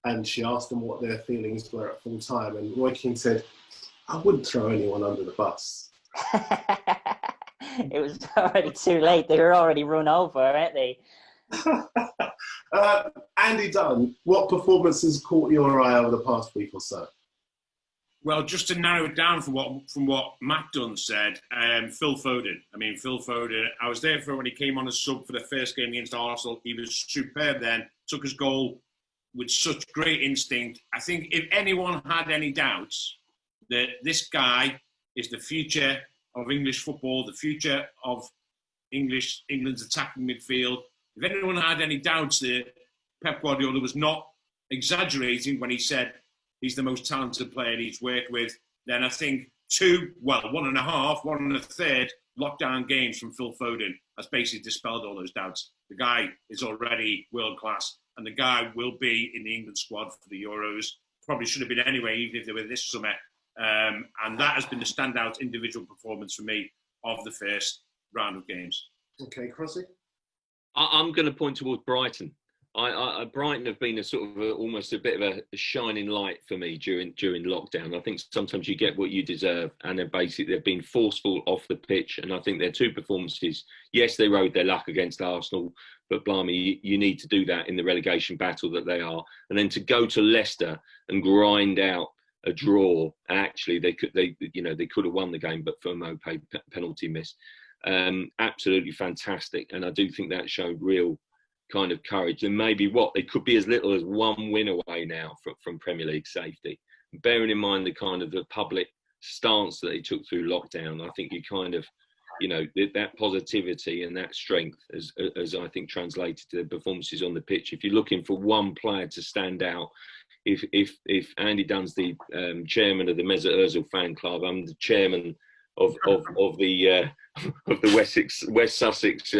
and she asked them what their feelings were at full time, and Roy Keane said, "I wouldn't throw anyone under the bus." It was already too late. They were already run over, weren't they? Andy Dunn, what performances caught your eye over the past week or so? Well, just to narrow it down from what Matt Dunn said, Phil Foden. I mean, Phil Foden, I was there for when he came on as sub for the first game against Arsenal. He was superb then, took his goal with such great instinct. I think if anyone had any doubts that this guy is the future of English football, the future of England's attacking midfield, if anyone had any doubts that Pep Guardiola was not exaggerating when he said he's the most talented player he's worked with, then I think 1.5, 1 1/3 lockdown games from Phil Foden has basically dispelled all those doubts. The guy is already world class, and the guy will be in the England squad for the Euros. Probably should have been anyway, even if they were this summer. And that has been the standout individual performance for me of the first round of games. Okay, Crossy? I'm going to point towards Brighton. Brighton have been almost a bit of a shining light for me during lockdown. I think sometimes you get what you deserve, and they've been forceful off the pitch. And I think their two performances, yes, they rode their luck against Arsenal, but blimey, you need to do that in the relegation battle that they are. And then to go to Leicester and grind out a draw, and actually they could have won the game, but for a Mopé penalty miss. Absolutely fantastic, and I do think that showed real kind of courage, and maybe they could be as little as 1 win away now from Premier League safety. Bearing in mind the public stance that they took through lockdown, I think you kind of, that positivity and that strength as I think translated to the performances on the pitch. If you're looking for one player to stand out, if Andy Dunn's the chairman of the Mesut Ozil fan club, I'm the chairman of the West Sussex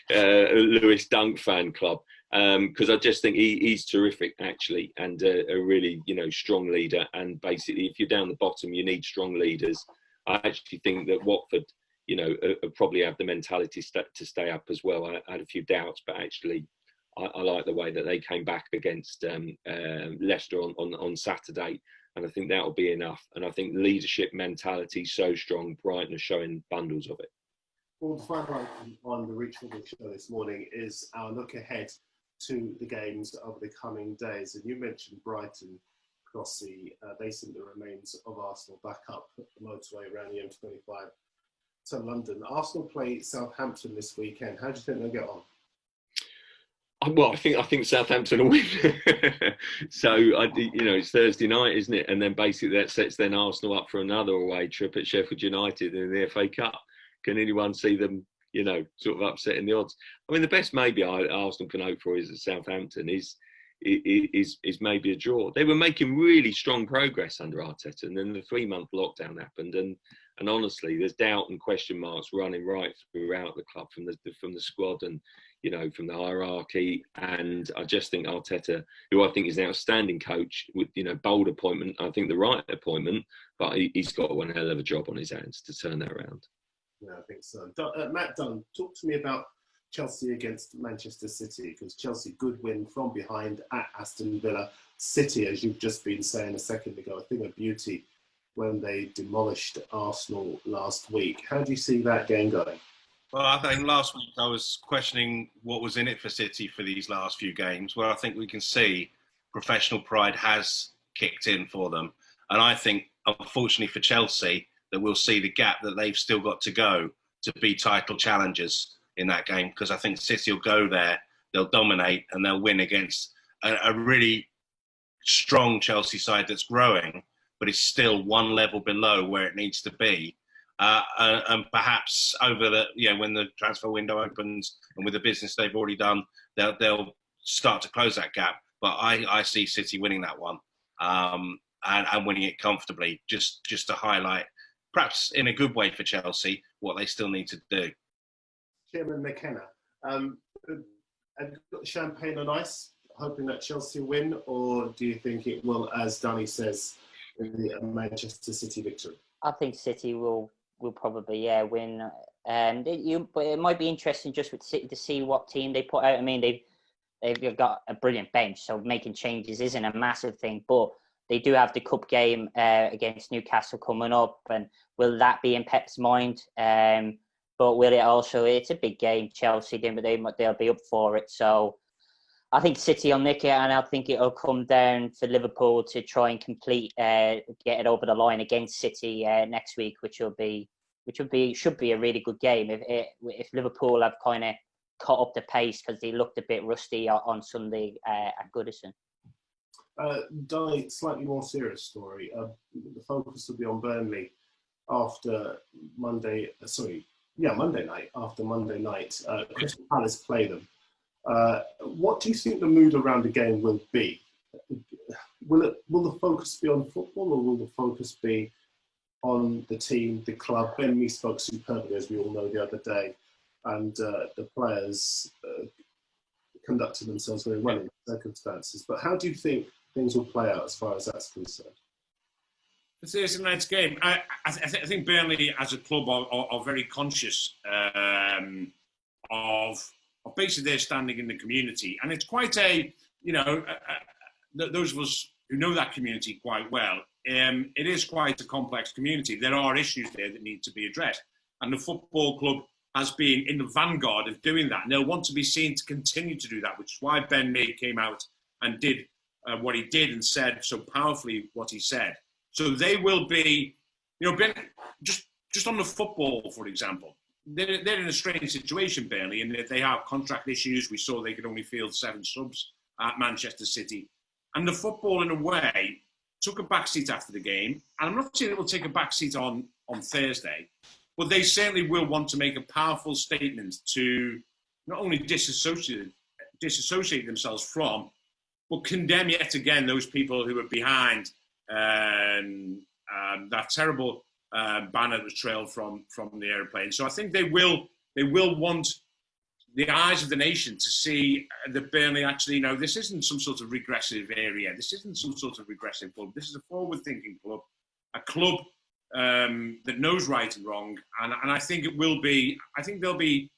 Lewis Dunk fan club, because I just think he's terrific actually, and a really strong leader. And basically, if you're down the bottom, you need strong leaders. I actually think that Watford, probably have the mentality to stay up as well. I had a few doubts, but actually, I like the way that they came back against Leicester on Saturday. And I think that'll be enough. And I think leadership mentality so strong. Brighton are showing bundles of it. Well, the final item on the Reach Football Show this morning is our look ahead to the games over the coming days. And you mentioned Brighton, Crossy. They sent the remains of Arsenal back up the motorway around the M25 to London. Arsenal play Southampton this weekend. How do you think they'll get on? Well, I think Southampton will win. So it's Thursday night, isn't it? And then basically that sets then Arsenal up for another away trip at Sheffield United in the FA Cup. Can anyone see them, sort of upsetting the odds? I mean, the best maybe Arsenal can hope for is that Southampton is maybe a draw. They were making really strong progress under Arteta, and then the 3-month lockdown happened, and honestly, there's doubt and question marks running right throughout the club from the squad and from the hierarchy. And I just think Arteta, who I think is an outstanding coach with bold appointment, I think the right appointment, but he's got one hell of a job on his hands to turn that around. Yeah, I think so. Matt Dunn, talk to me about Chelsea against Manchester City, because Chelsea, good win from behind at Aston Villa. City, as you've just been saying a second ago, a thing of beauty when they demolished Arsenal last week. How do you see that game going? Well, I think last week I was questioning what was in it for City for these last few games, where I think we can see professional pride has kicked in for them. And I think, unfortunately for Chelsea, that we'll see the gap that they've still got to go to be title challengers in that game, because I think City will go there, they'll dominate, and they'll win against a really strong Chelsea side that's growing, but is still one level below where it needs to be. And perhaps over when the transfer window opens and with the business they've already done, they'll start to close that gap. But I see City winning that one and winning it comfortably, just to highlight, perhaps in a good way for Chelsea, what they still need to do. Chairman McKenna, have you got champagne on ice, hoping that Chelsea win, or do you think it will, as Danny says, be a Manchester City victory? I think City will probably win. But it might be interesting just with City to see what team they put out. I mean, they've got a brilliant bench, so making changes isn't a massive thing. But they do have the cup game against Newcastle coming up, and will that be in Pep's mind? But will it also? It's a big game, Chelsea, but they'll be up for it. So I think City will nick it, and I think it'll come down for Liverpool to try and get it over the line against City next week, which should be a really good game if Liverpool have kind of caught up the pace, because they looked a bit rusty on Sunday at Goodison. Di, slightly more serious story. The focus will be on Burnley after Monday night. After Monday night, Crystal Palace play them. What do you think the mood around the game will be? Will the focus be on football, or will the focus be on the team, the club? Ben Mee spoke superbly, as we all know, the other day, and the players conducted themselves very well in the circumstances. But how do you think things will play out as far as that's concerned? It's a nice game. I think Burnley as a club are very conscious of basically their standing in the community. And it's quite those of us who know that community quite well, it is quite a complex community. There are issues there that need to be addressed. And the football club has been in the vanguard of doing that. And they'll want to be seen to continue to do that, which is why Ben Mee came out and did what he did and said so powerfully what he said. So they will be, just on the football, for example, they're in a strange situation, Burnley, in that they have contract issues. We saw they could only field 7 subs at Manchester City. And the football, in a way, took a backseat after the game. And I'm not saying it will take a backseat on Thursday, but they certainly will want to make a powerful statement to not only disassociate themselves from, but condemn yet again those people who are behind that terrible banner that was trailed from the aeroplane. So I think they will want the eyes of the nation to see that Burnley actually, this isn't some sort of regressive area. This isn't some sort of regressive club. This is a forward-thinking club, a club that knows right and wrong. And I think there'll be,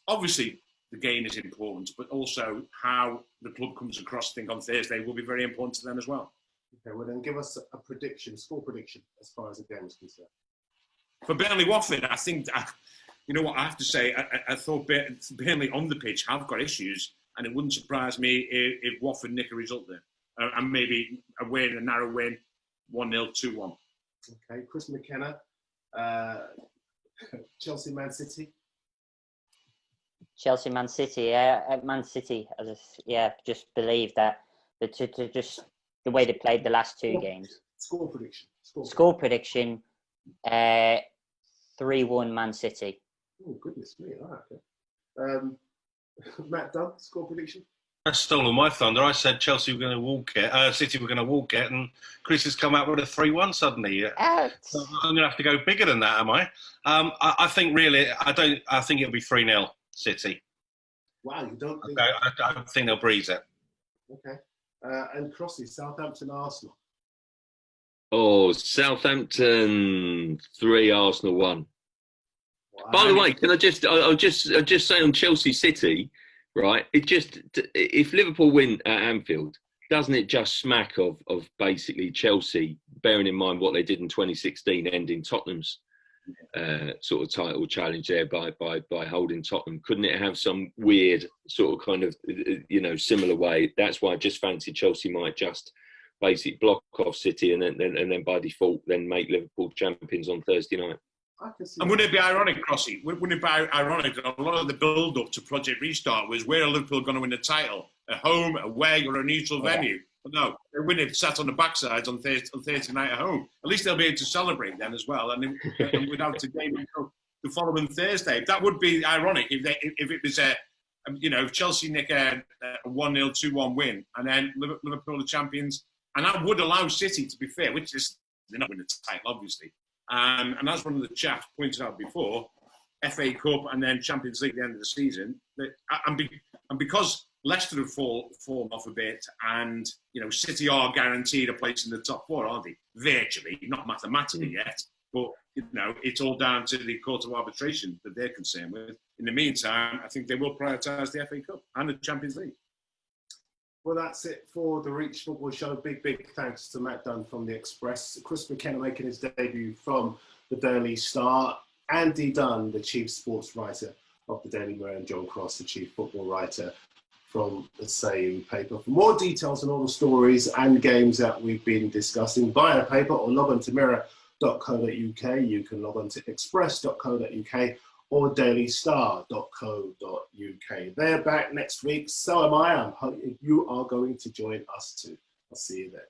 obviously the game is important, but also how the club comes across, I think, on Thursday will be very important to them as well. Okay, well then give us a score prediction as far as the game is concerned. For Burnley Watford, I think, you know what, I have to say, I thought Burnley on the pitch have got issues, and it wouldn't surprise me if Watford nick a result there. And maybe a narrow win, 1-0, 2-1. Okay, Chris McKenna, Chelsea, Man City. Chelsea, Man City, Man City. Just believe that just the way they played the last 2 games. Score prediction. Score prediction. 3-1 Man City. Oh goodness me! All right. Okay. Matt Dunn, score prediction. I stole all my thunder. I said Chelsea were going to walk it, City were going to walk it, and Chris has come out with a 3-1 suddenly. So I'm going to have to go bigger than that, am I? I think really, I think it'll be 3-0 City. Wow, you don't think? I think they'll breeze it. Okay. And Crossy, Southampton, Arsenal. Oh, Southampton 3, Arsenal 1. By the way, can I'll just say on Chelsea City, right? If Liverpool win at Anfield, doesn't it just smack of basically Chelsea, bearing in mind what they did in 2016, ending Tottenham's sort of title challenge there by holding Tottenham? Couldn't it have some weird sort of kind of similar way? That's why I just fancy Chelsea might just basically block off City and then by default then make Liverpool champions on Thursday night. And wouldn't it be ironic, Crossy? Wouldn't it be ironic that a lot of the build-up to Project Restart was where are Liverpool going to win the title? At home, away, or a neutral venue? But no, they wouldn't have sat on the backsides on Thursday night at home. At least they'll be able to celebrate then as well, and without a game the following Thursday. That would be ironic if it was if Chelsea nick a 1-0, 2-1 win, and then Liverpool are champions, and that would allow City, to be fair, which is they're not winning the title, obviously. And as one of the chaps pointed out before, FA Cup and then Champions League at the end of the season. And because Leicester have fallen off a bit, and City are guaranteed a place in the top four, aren't they? Virtually, not mathematically yet, but it's all down to the Court of Arbitration that they're concerned with. In the meantime, I think they will prioritise the FA Cup and the Champions League. Well, that's it for the Reach Football Show. Big thanks to Matt Dunn from The Express, Chris McKenna making his debut from the Daily Star, Andy Dunn, the chief sports writer of the Daily Mirror, and John Cross, the chief football writer from the same paper. For more details on all the stories and games that we've been discussing, buy a paper or log on to mirror.co.uk. You can log on to express.co.uk or dailystar.co.uk. They're back next week. So am I. I'm hoping you are going to join us too. I'll see you there.